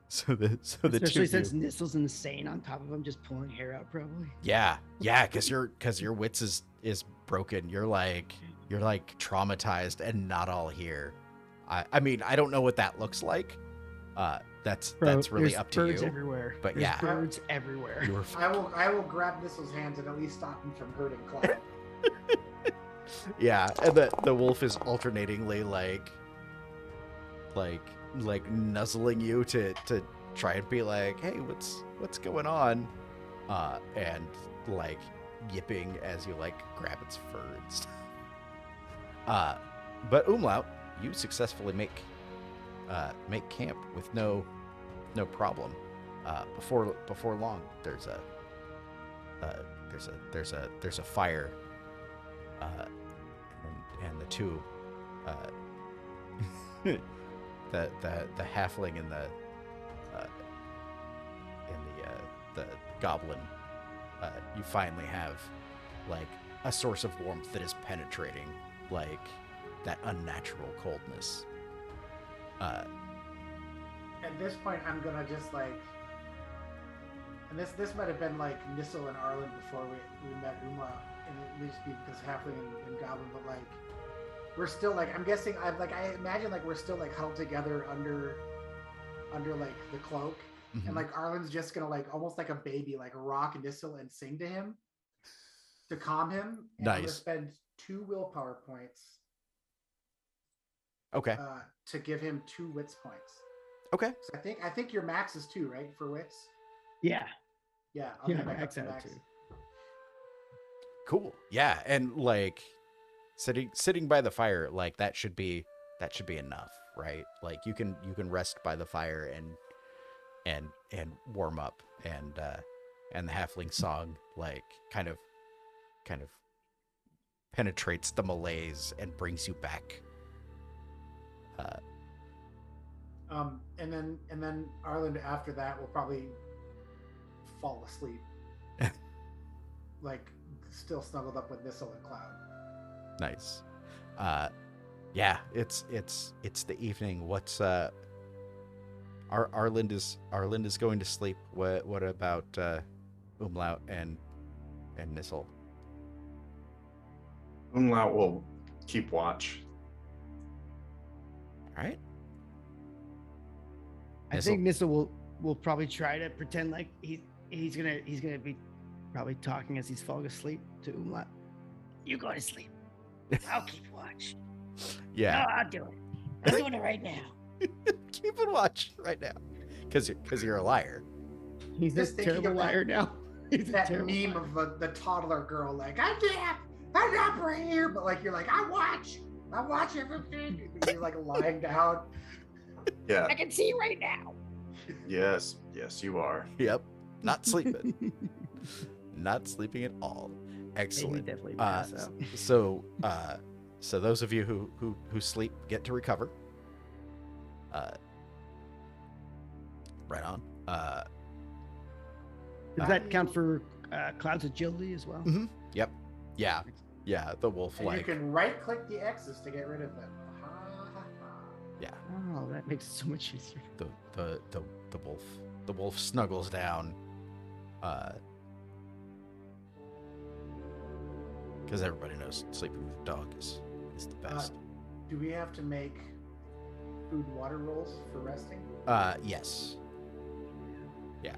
So the two Especially of since you, Nissel's insane on top of him, just pulling hair out, probably. yeah, because your wits is broken. You're like traumatized and not all here. I mean, I don't know what that looks like. That's really There's up to birds you. everywhere. But There's yeah. birds everywhere. You were I will grab Nissel's hands and at least stop him from hurting Cloud. Yeah, and the wolf is alternatingly like nuzzling you to try and be like, hey, what's going on? And like yipping as you like grab its fur and stuff. But Umlaut, you successfully make camp with no problem. before long, there's a fire, and the two, the halfling and the goblin, you finally have like a source of warmth that is penetrating like that unnatural coldness. At this point, I'm gonna just like, and this might have been like Nissel and Arlen before we met Uma, and it may just be because Halfling and Goblin, but like we're still like, I'm guessing I imagine like we're still like huddled together under like the cloak, and like Arlen's just gonna like almost like a baby like rock Nissel and sing to him to calm him. And I'm gonna spend 2 willpower points. Okay. To give him 2 wits points. Okay. So I think your max is 2, right, for wits? Yeah. Yeah. I'll get back up to out max. 2. Cool. Yeah, and like sitting by the fire, like that should be enough, right? Like you can rest by the fire and warm up, and the halfling song like kind of penetrates the malaise and brings you back. And then Arlen after that will probably fall asleep, like still snuggled up with Nissel and Cloud. Nice. Yeah, it's the evening. What's Arlen is going to sleep. What about Umlaut and Nissel? Umlaut will keep watch. All right. I think Nissel will probably try to pretend like he's gonna be probably talking as he's falling asleep to Umlaut. You go to sleep. I'll keep watch. Yeah. No, I'll do it. I'm doing it right now. Keep it watch right now, because you're a liar. He's this Just thinking terrible of that- liar now. He's a That terrible meme liar. of the toddler girl, like, I'm up right here, but like you're like, I watch everything. And you're like lying down. Yeah. I can see right now. Yes, you are. Yep. Not sleeping. Not sleeping at all. Excellent. definitely pass out. So those of you who sleep get to recover. Right on. Does that count for Cloud's agility as well? Mhm. Yep. Yeah. The wolf And you like. can right click the X's to get rid of them. Ha, ha, ha. Yeah. Oh, that makes it so much easier. The wolf snuggles down. Because everybody knows sleeping with a dog is the best. Do we have to make food and water rolls for resting? Yes. Yeah.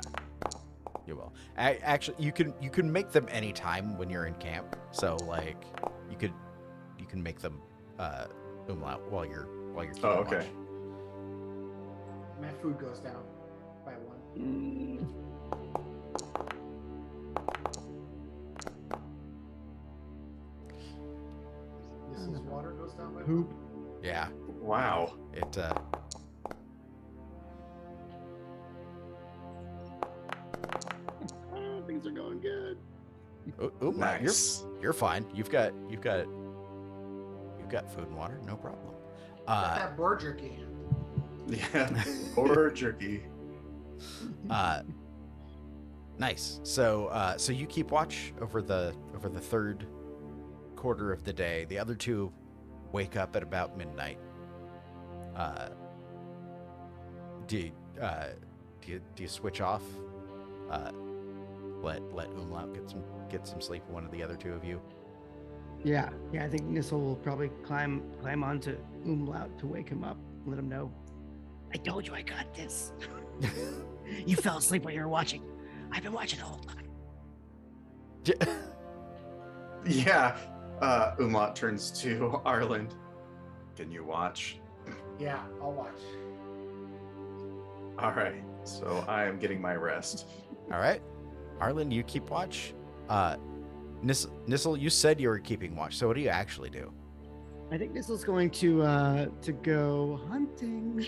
You will. Actually, you can make them anytime when you're in camp. So like, you can make them umlaut while you're keeping Oh, okay. watch. My food goes down by 1. This is water goes down by 1. Poop. Yeah. Wow. It. Things are going good. Umlaut, Nice. you're fine. You've got food and water, no problem. That boar jerky. Yeah. Or jerky. Nice. So you keep watch over the third quarter of the day. The other two wake up at about midnight. Do you switch off? Let Umlaut get some sleep. One of the other two of you. Yeah. I think Nissel will probably climb onto Umlaut to wake him up, let him know. I told you I got this. You fell asleep while you were watching. I've been watching the whole time. Yeah. Umlaut turns to Arlen. Can you watch? Yeah, I'll watch. All right. So I am getting my rest. All right, Arlen, you keep watch. Nissel, you said you were keeping watch. So what do you actually do? I think Nissel's going to go hunting.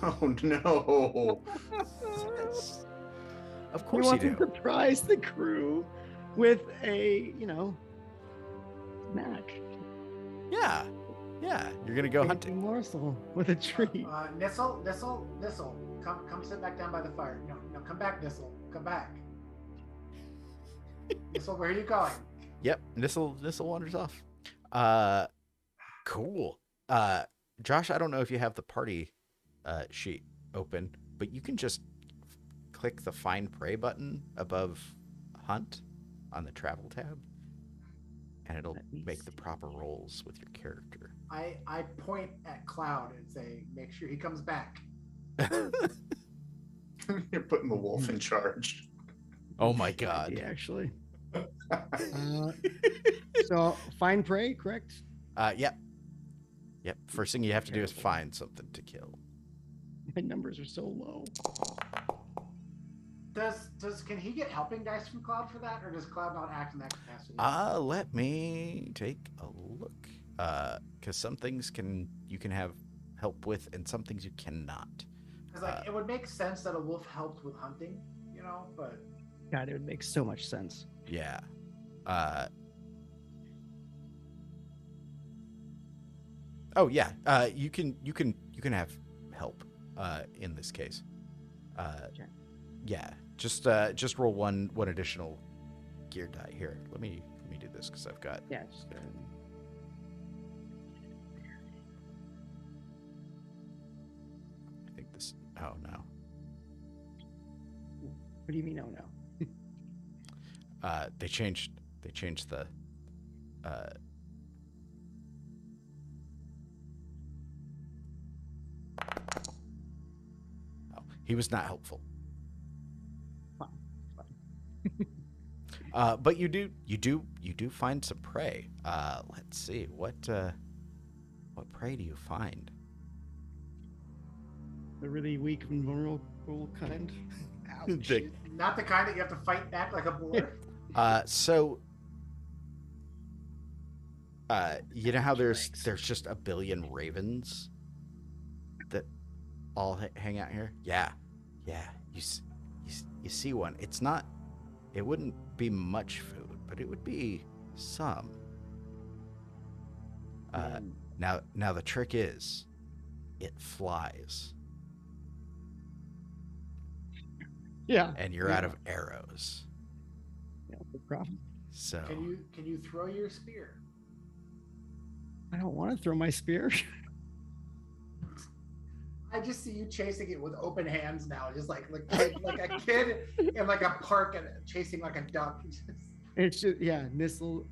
Oh no. Yes. Of We course you want to do. surprise the crew with a, snack. Yeah. Yeah. You're gonna go Tasty hunting. morsel with a treat. Nissel, come sit back down by the fire. No, come back, Nissel, come back. Nissel, where are you going? Yep. Nissel wanders off. Cool. Josh, I don't know if you have the party sheet open, but you can just click the find prey button above hunt on the travel tab, and it'll Let me make the see. proper rolls with your character. I point at Cloud and say, make sure he comes back. You're putting the wolf in charge. Oh my Good god. idea, actually. So find prey, correct? Yep. Yep. First thing you have to do is find something to kill. My numbers are so low. Can he get helping dice from Cloud for that, or does Cloud not act in that capacity? Let me take a look. Because some things you can have help with, and some things you cannot. Because it would make sense that a wolf helped with hunting, but God, it would make so much sense. Yeah. Oh yeah. You can have help. In this case. Okay. Yeah. Just roll one additional gear die here. Let me do this because I've got. Yeah, just I think this. Oh no. what do you mean? Oh no. They changed the. Oh, he was not helpful. Fine. But you do find some prey. Let's see what prey do you find? The really weak and vulnerable kind. Ouch. not the kind that you have to fight back like a boar. So you know how there's just a billion ravens that all hang out here? Yeah. You see one. It wouldn't be much food, but it would be some. Now the trick is it flies. Yeah. And you're out of arrows. Yeah, no problem. So Can you throw your spear? I don't want to throw my spear. I just see you chasing it with open hands now, just like a kid in like a park and chasing like a duck. It's just Nissel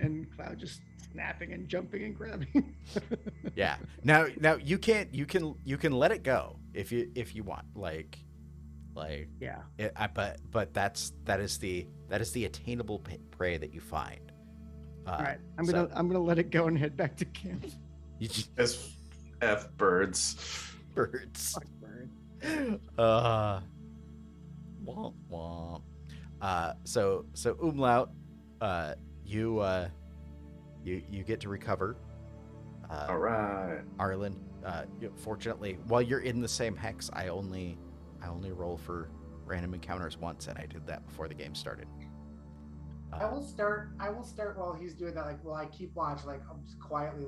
and Cloud just snapping and jumping and grabbing. yeah. Now you can let it go if you want. Yeah. But that is the attainable prey that you find. All right. I'm gonna let it go and head back to camp. You just As F birds. birds. Fuck bird. Womp womp. So Umlaut, you get to recover. All right. Arlen, fortunately, while you're in the same hex, I only roll for random encounters once, and I did that before the game started. I will start while he's doing that. Like, while I keep watch, like I'll just quietly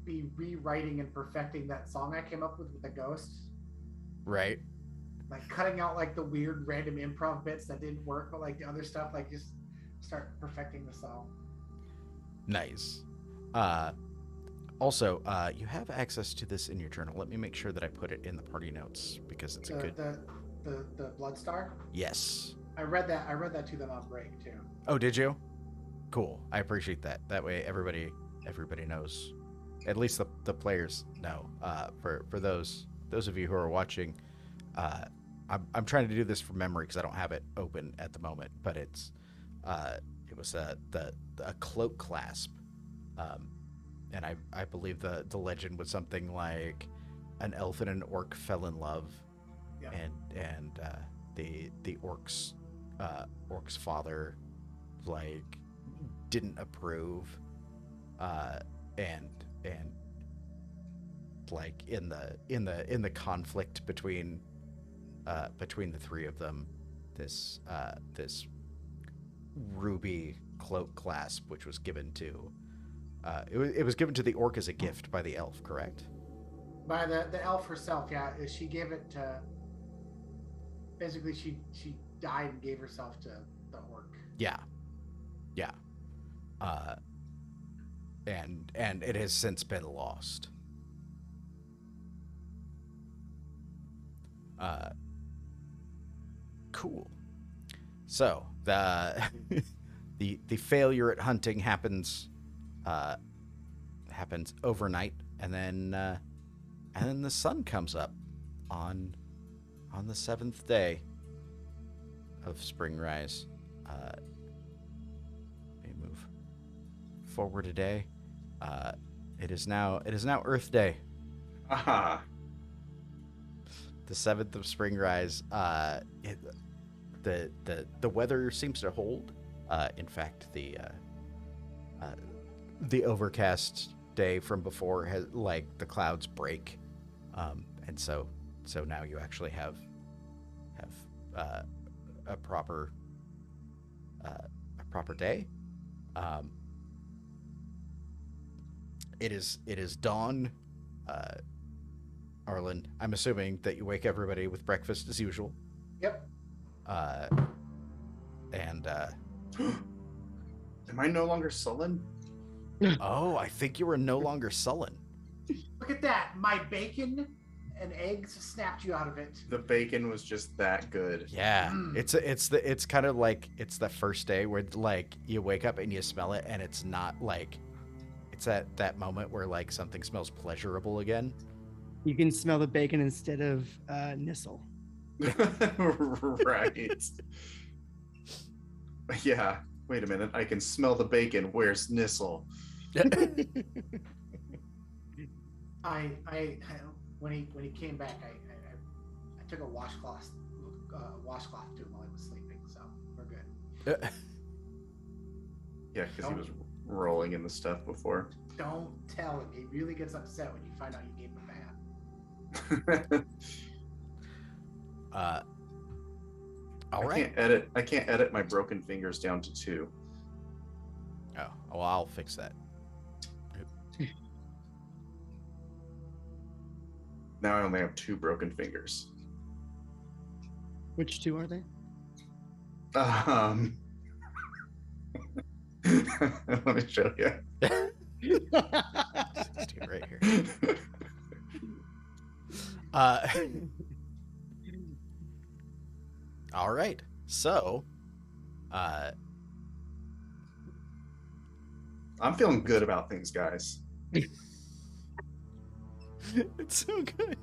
be rewriting and perfecting that song I came up with the ghosts. Right. Like cutting out like the weird random improv bits that didn't work, but like the other stuff, like just start perfecting the song. Nice. Also, you have access to this in your journal. Let me make sure that I put it in the party notes because it's a good. The Blood Star. Yes. I read that to them on break too. Oh, did you? Cool. I appreciate that. That way, everybody knows. At least the players know. For those of you who are watching, I'm trying to do this from memory because I don't have it open at the moment. But it was a cloak clasp, and I believe the legend was something like an elf and an orc fell in love, Yeah. and the orc's father didn't approve, and like in the conflict between the three of them, this ruby cloak clasp, which was given to it was given to the orc as a gift by the elf, correct? By the elf herself, yeah. She gave it to. Basically, she died and gave herself to the orc. Yeah, yeah. And it has since been lost. Cool. So the the failure at hunting happens overnight, and then the sun comes up on the 7th day of spring rise. Let me move forward a day. It is now Earth Day. Aha. The 7th of spring rise. The weather seems to hold. In fact, the overcast day from before has, like, the clouds break, and so now you actually have a proper day. It is dawn. Arlen, I'm assuming that you wake everybody with breakfast as usual. Yep. And Am I no longer sullen? oh, I think you are no longer sullen. Look at that. My bacon and eggs snapped you out of it. The bacon was just that good. Yeah, Mm. it's kind of like it's the first day where, like, you wake up and you smell it, and it's not like it's that moment where, like, something smells pleasurable again. You can smell the bacon instead of Nissel. Right. Yeah. Wait a minute. I can smell the bacon. Where's Nissel? I when he came back, I took a washcloth to him while he was sleeping, so we're good. Yeah, because he was rolling in the stuff before. Don't tell him. He really gets upset when you find out you gave him a bath. All I right. can't edit my broken fingers down to 2. Oh, well, I'll fix that. Now I only have 2 broken fingers. Which 2 are they? Let me show you. Let's do it right here. All right. So, I'm feeling good about things, guys. it's so good.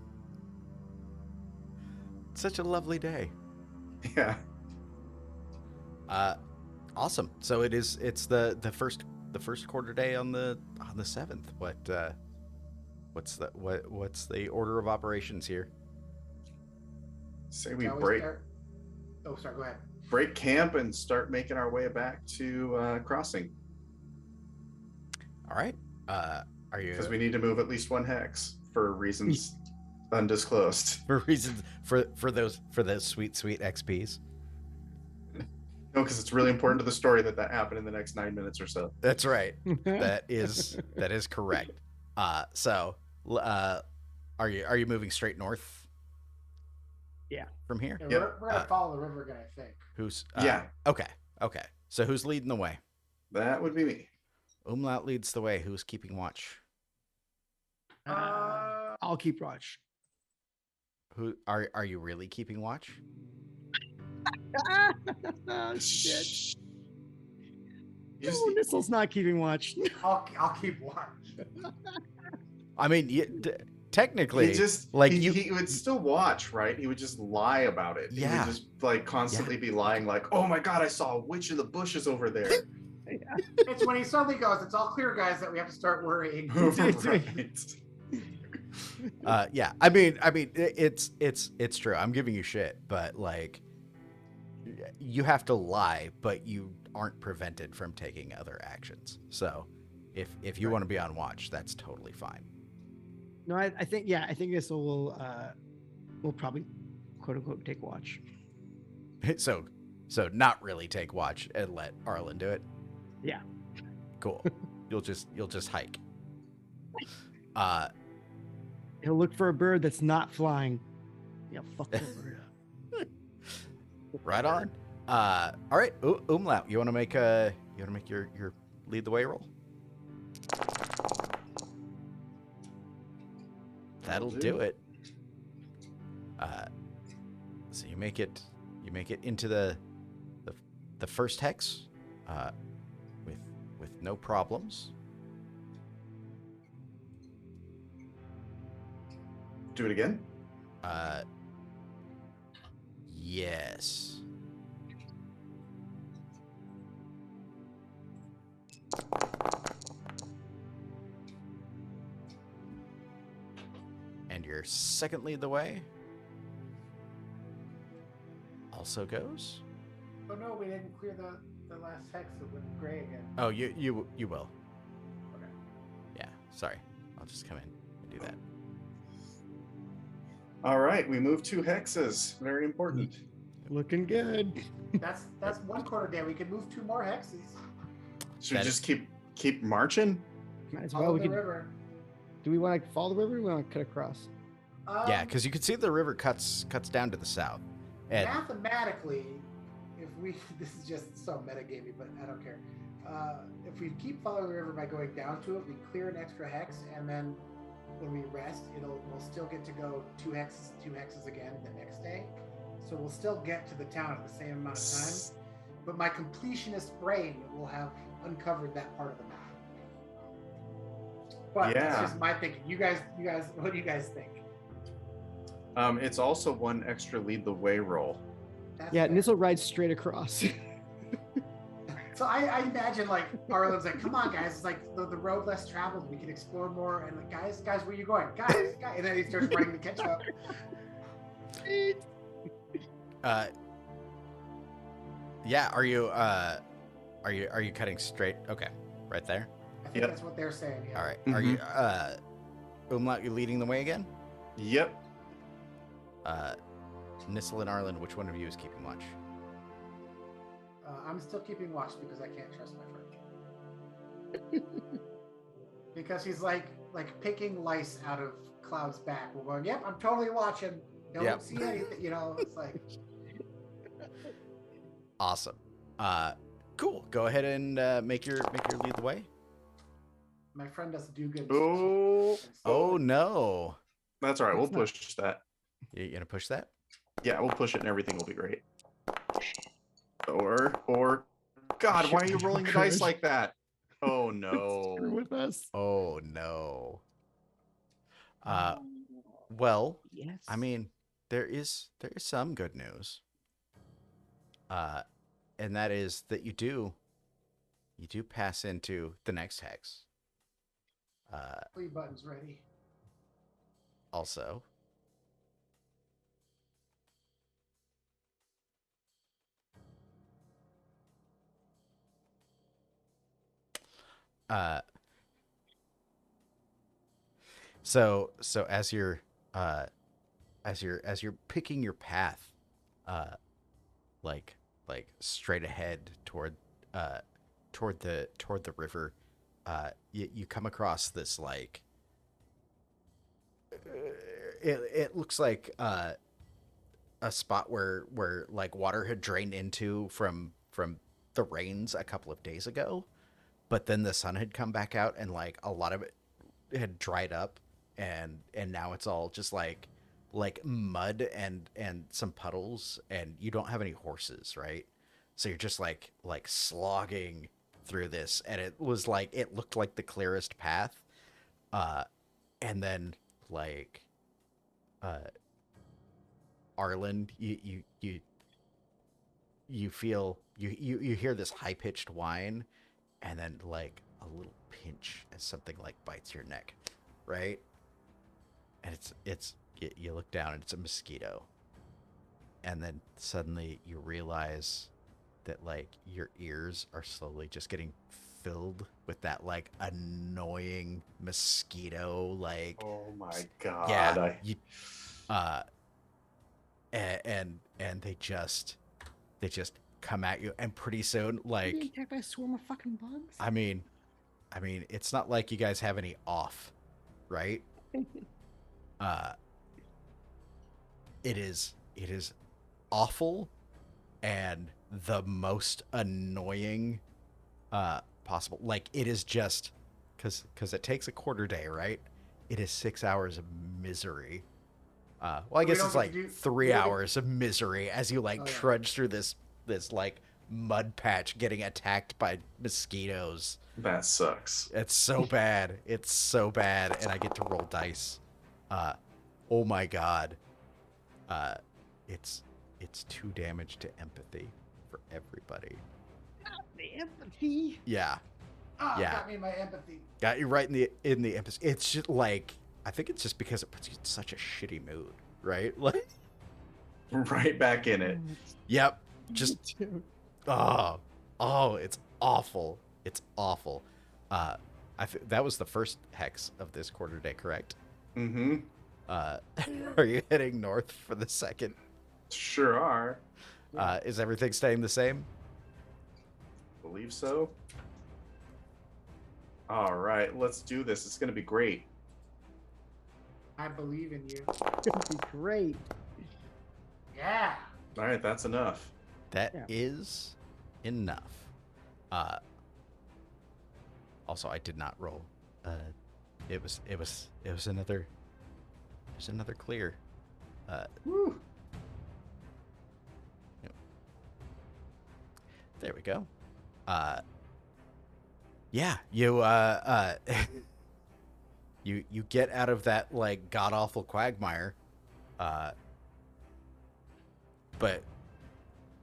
It's such a lovely day. Yeah. Awesome. So it's the first quarter day on the 7th. What's the order of operations here? Say we Shall break start? Oh, sorry. Go ahead. break camp and start making our way back to crossing. All right. Are you Because we need to move at least 1 hex for reasons undisclosed. for reasons for those sweet XPs? No, because it's really important to the story that happened in the next 9 minutes or so. That's right. That is correct. So, are you moving straight north? Yeah. From here. Yeah, Yep. we're gonna follow the river again, I think. Who's Yeah. Okay. So who's leading the way? That would be me. Umlaut leads the way. Who's keeping watch? I'll keep watch. Who are you really keeping watch? Shit. You just- No, Nissel's not keeping watch. I'll keep watch. I mean, technically, he just like he would still watch, right? He would just lie about it. Yeah. He would just like constantly be lying, like, "Oh my god, I saw a witch in the bushes over there." It's when he suddenly goes, "It's all clear, guys," that we have to start worrying. Right. yeah. I mean, it's true. I'm giving you shit, but, like, you have to lie, but you aren't prevented from taking other actions. So, if you want to be on watch, that's totally fine. No, I think I think this will probably quote unquote take watch. So not really take watch and let Arlen do it. Yeah. Cool. You'll just hike. He'll look for a bird that's not flying. Yeah, fuck that bird up. Right on. All right, Umlaut, you want to make your lead the way roll? That'll do it. So you make it into the first hex, with no problems. Do it again. Yes. And your second lead the way also goes. Oh no, we didn't clear the last hex with gray again. Oh, you will. Okay. Yeah, sorry. I'll just come in and do that. All right, we moved 2 hexes. Very important. Looking good. That's 1/4 day. We can move 2 more hexes. Should we That just keep marching? Might as Follow well. We the could, river. do we want to follow the river? Or we want to cut across? Yeah, because you can see the river cuts down to the south. And Mathematically, if we this is just so metagamey, but I don't care. If we keep following the river by going down to it, we clear an extra hex, and then when we rest, we'll still get to go 2 hexes again the next day. So we'll still get to the town at the same amount of time. But my completionist brain will have uncovered that part of the map. But that's just my thinking. You guys, what do you guys think? It's also 1 extra lead the way roll. That's Yeah, fair. Nissel rides straight across. So I imagine like Arlen's like, come on guys, it's like the road less traveled, we can explore more, and like guys, where are you going? Guys, and then he starts running to catch up. Yeah, are you cutting straight? Okay, right there. I think that's what they're saying. Yeah. All right. Are you Umlaut, you leading the way again? Yep. Nissel and Arlen, which one of you is keeping watch? I'm still keeping watch because I can't trust my friend. Because he's like picking lice out of Cloud's back. We're going, yep, I'm totally watching. Don't see anything, it's like. Awesome. Cool. Go ahead and make your lead the way. My friend doesn't do good. Oh no. That's all right. We'll push that. You gonna push that? Yeah, we'll push it and everything will be great. Or God, why are you rolling the dice like that? Oh no. Screw with us. Oh no. Well, Yes. I mean, there is some good news. And that is that you do pass into the next hex. Play buttons ready. Also, so as you're picking your path, like straight ahead toward the river, you come across this like it looks like a spot where like water had drained into from the rains a couple of days ago, but then the sun had come back out and like a lot of it had dried up, and now it's all just like mud and some puddles, and you don't have any horses, right? So you're just like slogging through this, and it looked like the clearest path, and then like Arlen, you feel you hear this high pitched whine, and then like a little pinch as something like bites your neck, right? And you look down and it's a mosquito, and then suddenly you realize that like your ears are slowly just getting filled with that like annoying mosquito like Oh my god. yeah you and they just come at you, and pretty soon like Being attacked by a swarm of fucking bugs. I mean it's not like you guys have any off, right? It is awful and the most annoying possible. Like it is just because it takes a quarter day, right? It is 6 hours of misery. Well, I We guess don't it's get like to do- 3 we don't get- hours of misery as you like Oh, yeah. trudge through this like mud patch, getting attacked by mosquitoes. That sucks. It's so bad. It's so bad, and I get to roll dice. Oh my god. It's 2 damage to empathy for everybody. The empathy. Yeah, Ah, Yeah. got me in my empathy. got you right in the empathy. It's just like I think it's just because it puts you in such a shitty mood, right? Like, Right back in it. yep, just oh, it's awful. It's awful. That was the first hex of this quarter day, correct? Mm-hmm. Are you heading north for the second? Sure are. Is everything staying the same? Believe so. All right, let's do this. It's gonna be great. I believe in you. It's gonna be great. Yeah. All right, that's enough. That is enough. Also, I did not roll. It was another clear. Woo. There we go. Yeah, you you get out of that like god awful quagmire. But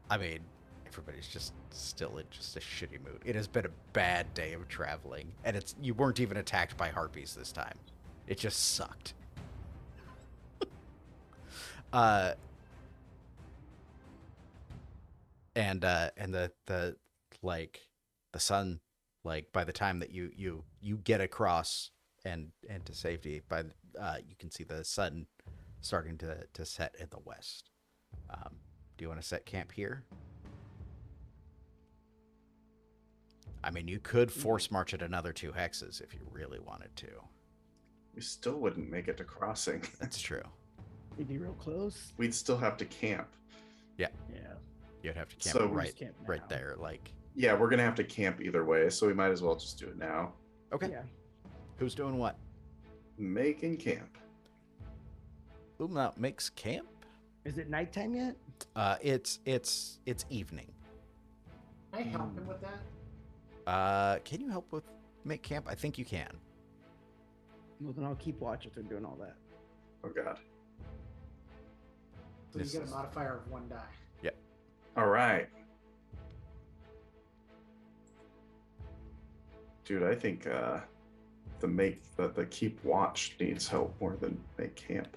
I mean, everybody's just still in just a shitty mood. It has been a bad day of traveling, and you weren't even attacked by harpies this time. It just sucked. And the like the sun, like by the time that you get across and to safety, you can see the sun starting to set in the west. Do you want to set camp here? I mean, you could force march at another 2 hexes if you really wanted to. We still wouldn't make it to crossing. That's true. You'd be real close. We'd still have to camp. Yeah. You'd have to camp So- right Camp right now. there. Like, Yeah, we're gonna have to camp either way, so we might as well just do it now. okay, Yeah. who's doing what? Making camp. Umlaut makes camp. Is it nighttime yet? It's evening. Can I help him with that? Can you help with make camp? I think you can. Well, then I'll keep watch if they're doing all that. Oh god. So This you get is- a modifier of 1 die. All right. Dude, I think the keep watch needs help more than make camp.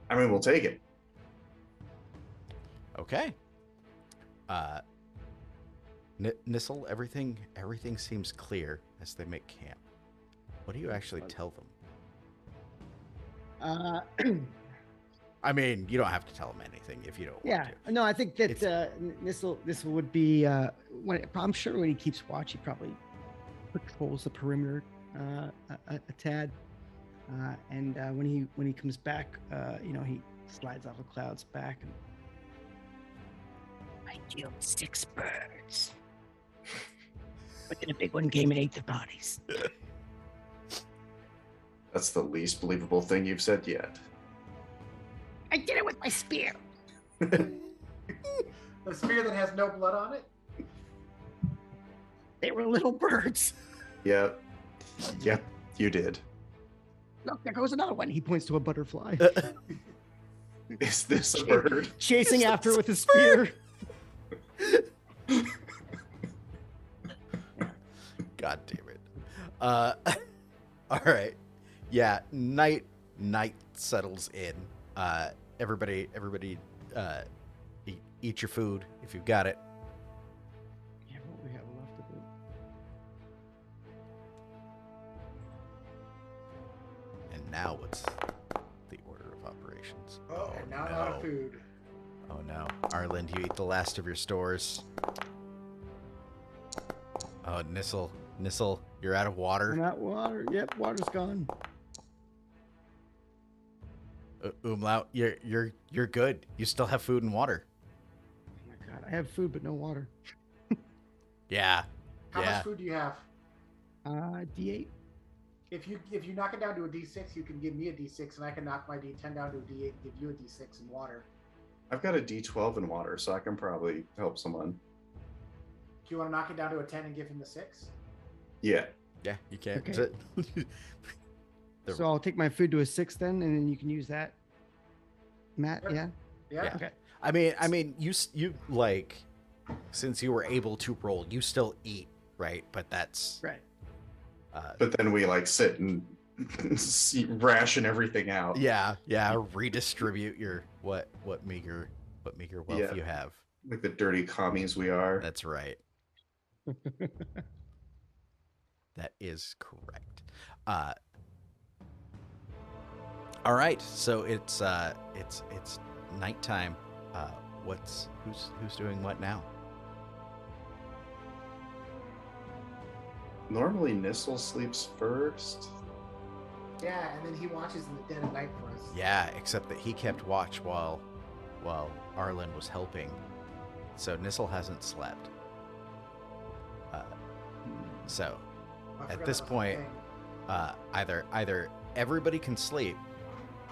I mean, we'll take it. Okay. Nissel, everything seems clear as they make camp. What do you actually tell them? I mean, you don't have to tell them anything if you don't Yeah, want to. no, I think that It's- this would be. I'm sure when he keeps watch, he probably patrols the perimeter a tad, and when he comes back, he slides off of Cloud's back and. I killed 6 birds, but then a big one came and ate the bodies. That's the least believable thing you've said yet. I did it with my spear. The spear that has no blood on it? They were little birds. Yep. Yep, you did. Look, there goes another one. He points to a butterfly. Is this a bird? Chasing after it with his spear. God damn it. All right. Yeah, night settles in. Everybody eat your food if you've got it. Yeah, what we have left of it. And now what's the order of operations? Oh, and now I'm out of food. Oh no. Arlen, you eat the last of your stores. Oh, Nissel, you're out of water. Not water. Yep, water's gone. Umlaut, you're good. You still have food and water. Oh my god, I have food but no water. Yeah. How yeah. much food do you have? D8. If you knock it down to a D6, you can give me a D6, and I can knock my D10 down to a D8 and give you a D6 in water. I've got a D12 in water, so I can probably help someone. Do you want to knock it down to a 10 and give him the 6? Yeah. Yeah, you can. Okay. So I'll take my food to a 6 then, and then you can use that. Matt, Yep. yeah? Yeah. Okay. I mean, you like, since you were able to roll, you still eat, right? But that's Right. But then we like sit and ration everything out. yeah, redistribute your what meager wealth Yeah. you have. Like the dirty commies we are. That's right. That is correct. All right, so it's nighttime. Who's doing what now? Normally Nissel sleeps first. Yeah, and then he watches in the dead of night for us. Yeah, except that he kept watch while Arlen was helping, so Nissel hasn't slept. So I at forgot this that was a point, thing. either everybody can sleep,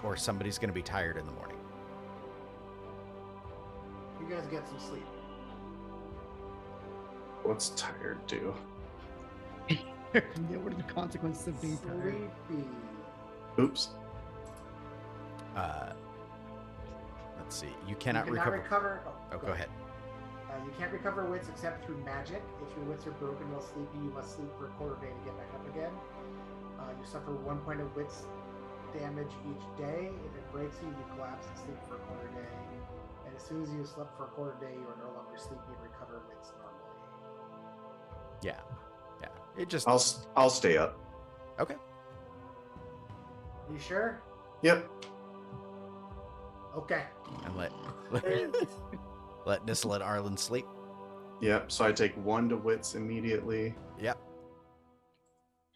or somebody's going to be tired in the morning. You guys get some sleep. What's tired do? Yeah, what are the consequences of being tired? Sleepy. Oops. Let's see. You cannot You cannot recover. recover. Oh, go ahead. You can't recover wits except through magic. If your wits are broken while sleepy, you must sleep for a quarter day to get back up again. You suffer 1 point of wits damage each day. If it breaks you, you collapse and sleep for a quarter day. And as soon as you have slept for a quarter day, you are no longer sleepy and recover wits normally. Yeah. It just I'll stay up. okay. You sure? Yep. Okay. And let Nissel and Arlen sleep. Yep. So I take 1 to wits immediately. Yep.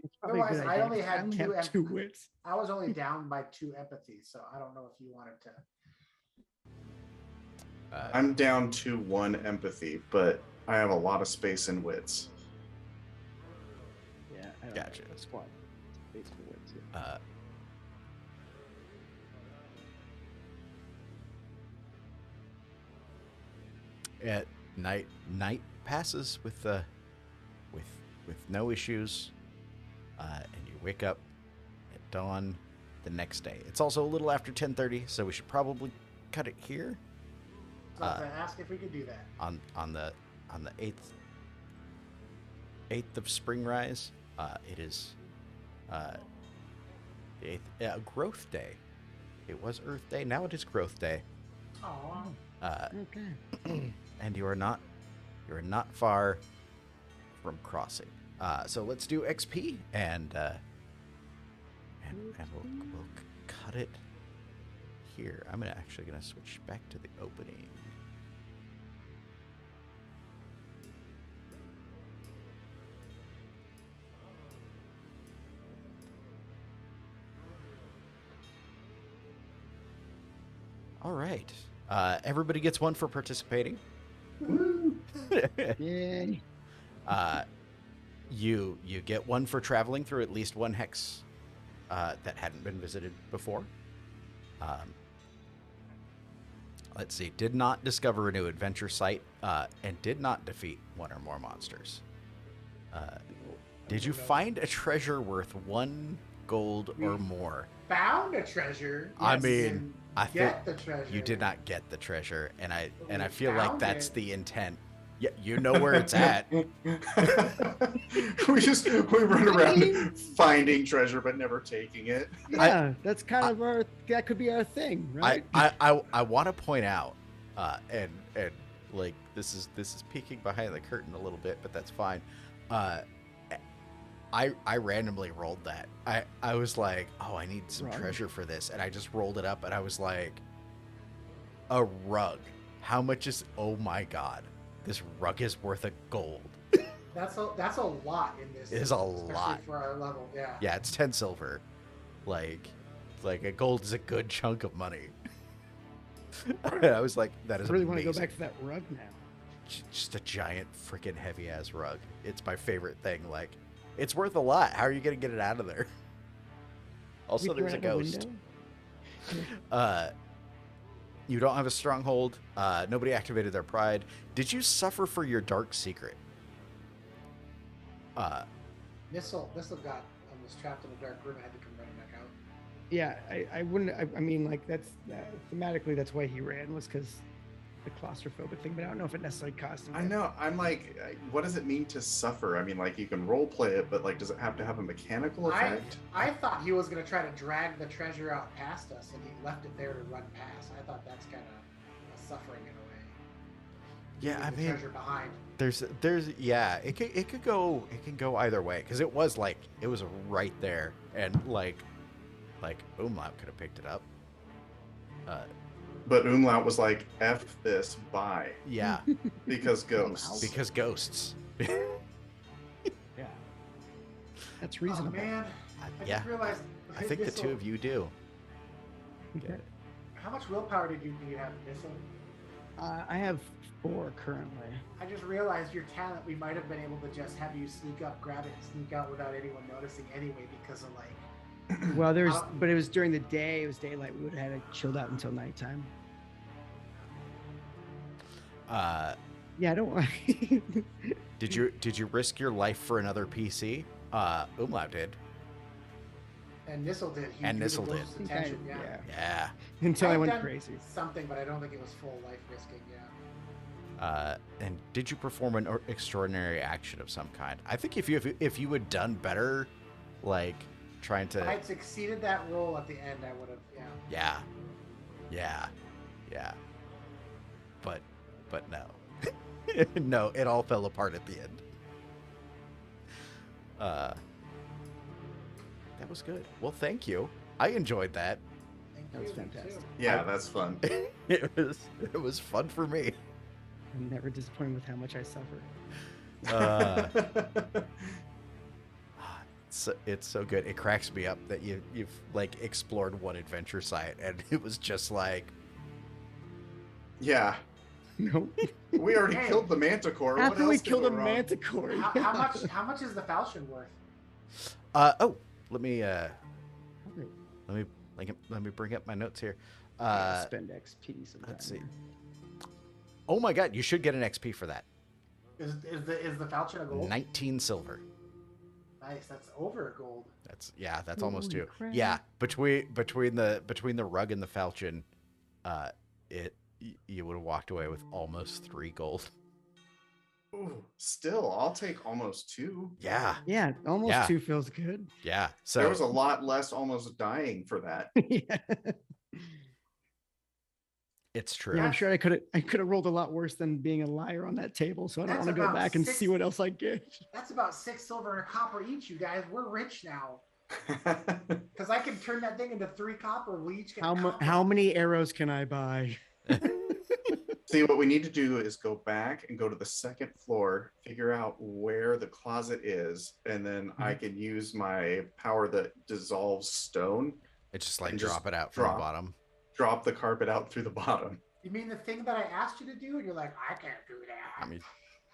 It's probably a good Otherwise, I idea, only 'cause had two have 2 wits. I was only down by 2 empathy, so I don't know if you wanted to. I'm down to 1 empathy, but I have a lot of space in wits. Yeah, I don't Gotcha. have a squad. Space for wits, yeah. At night passes with no issues, and you wake up at dawn the next day. It's also a little after 10:30, so we should probably cut it here So I asked if we could do that. on the 8th of spring rise. It is the 8th growth day. It was Earth Day. Now it is Growth Day. Oh. Okay. And you are not far from crossing. So let's do XP and we'll cut it here. I'm actually gonna switch back to the opening. All right. Everybody gets 1 for participating. Yay. You get 1 for traveling through at least 1 hex that hadn't been visited before. Let's see. Did not discover a new adventure site and did not defeat 1 or more monsters. Did you find a treasure worth 1 gold or more? Found a treasure. I Yes, mean, and I get think the treasure. you did not get the treasure, and I We feel like found that's it. the intent. Yeah, you know where it's at. we run around finding treasure but never taking it. Yeah, that's kind of that could be our thing, right? I want to point out and like this is peeking behind the curtain a little bit, but that's fine. I randomly rolled that. I was like, oh, I need some Rug? treasure for this, and I just rolled it up, and I was like, a rug. How much is? Oh my god, this rug is worth a gold. That's a lot in this. It is a especially lot. for our level. Yeah. Yeah, it's 10 silver. Like a gold is a good chunk of money. I was like, that I is really want to amazing. go back to that rug now. Just a giant freaking heavy ass rug. It's my favorite thing. Like, it's worth a lot. How are you gonna get it out of there? Also, We threw there's a it out ghost. window? You don't have a stronghold. Nobody activated their pride. Did you suffer for your dark secret? Nissel got almost trapped in a dark room and had to come running back out. Yeah, I wouldn't. I mean, like that's thematically that's why he ran was because the claustrophobic thing. But I don't know if it necessarily cost him. I know. I'm like, what does it mean to suffer? I mean, like you can role play it, but like, does it have to have a mechanical effect? I thought he was gonna try to drag the treasure out past us, and he left it there to run past. I thought that's kind of a suffering in a way. Yeah, Leaving I the mean, treasure behind. there's yeah, it can go either way because it was right there and like Umlaut could have picked it up. But Umlaut was like, "F this, bye," Yeah, because ghosts. because ghosts. Yeah, that's Oh reasonable. man, I Yeah. just realized. I think the two of you do. Okay. How much willpower do you have, Nissel? I have 4 currently. I just realized your talent. We might have been able to just have you sneak up, grab it, and sneak out without anyone noticing anyway, because of like. Well, there's, How- but it was during the day. It was daylight. We would have had it chilled out until nighttime. Yeah, I don't want. Did you risk your life for another PC? Umlaut did. And Nissel did. He And drew the Nissel did. ghost's attention, yeah. Yeah. Until I I've went done crazy. Something, but I don't think it was full life risking. Yeah. And did you perform an extraordinary action of some kind? I think if you had done better, like trying If I to. had succeeded that roll at the end, I would have. Yeah. Yeah. But no. No, it all fell apart at the end. That was good. Well, thank you. I enjoyed that. Thank That was you, you fantastic. too. Yeah, that's fun. It was fun for me. I'm never disappointed with how much I suffer. It's so good. It cracks me up that you've like explored one adventure site and it was just like Yeah, No. we already Hey. killed the manticore. What After we else could killed go a wrong? manticore. How, yeah. how much is the falchion worth? let me let me bring up my notes here. Spend XP sometime. Let's see. Oh my god, you should get an XP for that. Is the falchion a gold? 19 silver. Nice, that's over a gold. That's almost Holy 2. crap. Yeah, between the rug and the falchion, you would have walked away with almost 3 gold. Ooh, still, I'll take almost 2. Yeah. Yeah, almost Yeah. 2 feels good. Yeah. So There was a lot less almost dying for that. Yeah. it's true. Yeah, I'm sure I could have rolled a lot worse than being a liar on that table. So I don't That's want to go about back and 6 see what else I get. That's about 6 silver and a copper each, you guys. We're rich now. Because I can turn that thing into 3 copper. We each get copper. How many arrows can I buy? See, what we need to do is go back and go to the 2nd floor, figure out where the closet is, and then I can use my power that dissolves stone, It's just like And just drop it out from drop. the bottom. drop the carpet out through the bottom. You mean the thing that I asked you to do, and you're like, I can't do that. I mean,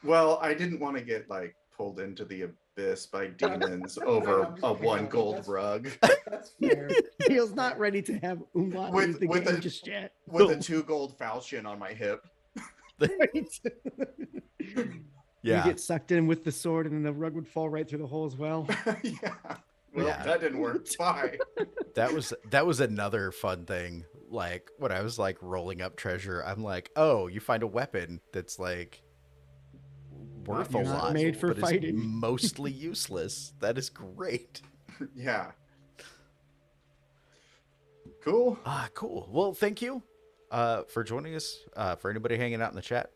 Well, I didn't want to get like pulled into the abyss by demons over I'm just a picking 1 on you. gold That's- rug That's fair. Feels not ready to have Umlaut With- use the with game a- just yet. with a 2 gold falchion on my hip. Right? yeah. You get sucked in with the sword, and then the rug would fall right through the hole as well. Yeah. Well, Yeah. that didn't work. Bye. That was another fun thing. Like when I was like rolling up treasure, I'm like, oh, you find a weapon that's like worth a You're not lot, made for but is fighting. mostly useless. That is great. Yeah. Cool. Cool. Well, thank you. for joining us. For anybody hanging out in the chat,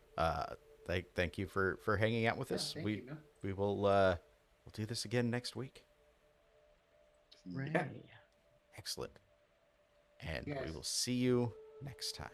thank you for hanging out with Yeah, us. thank you, man. We will we'll do this again next week. Ray. Yeah. Excellent. And we Yes. will see you next time.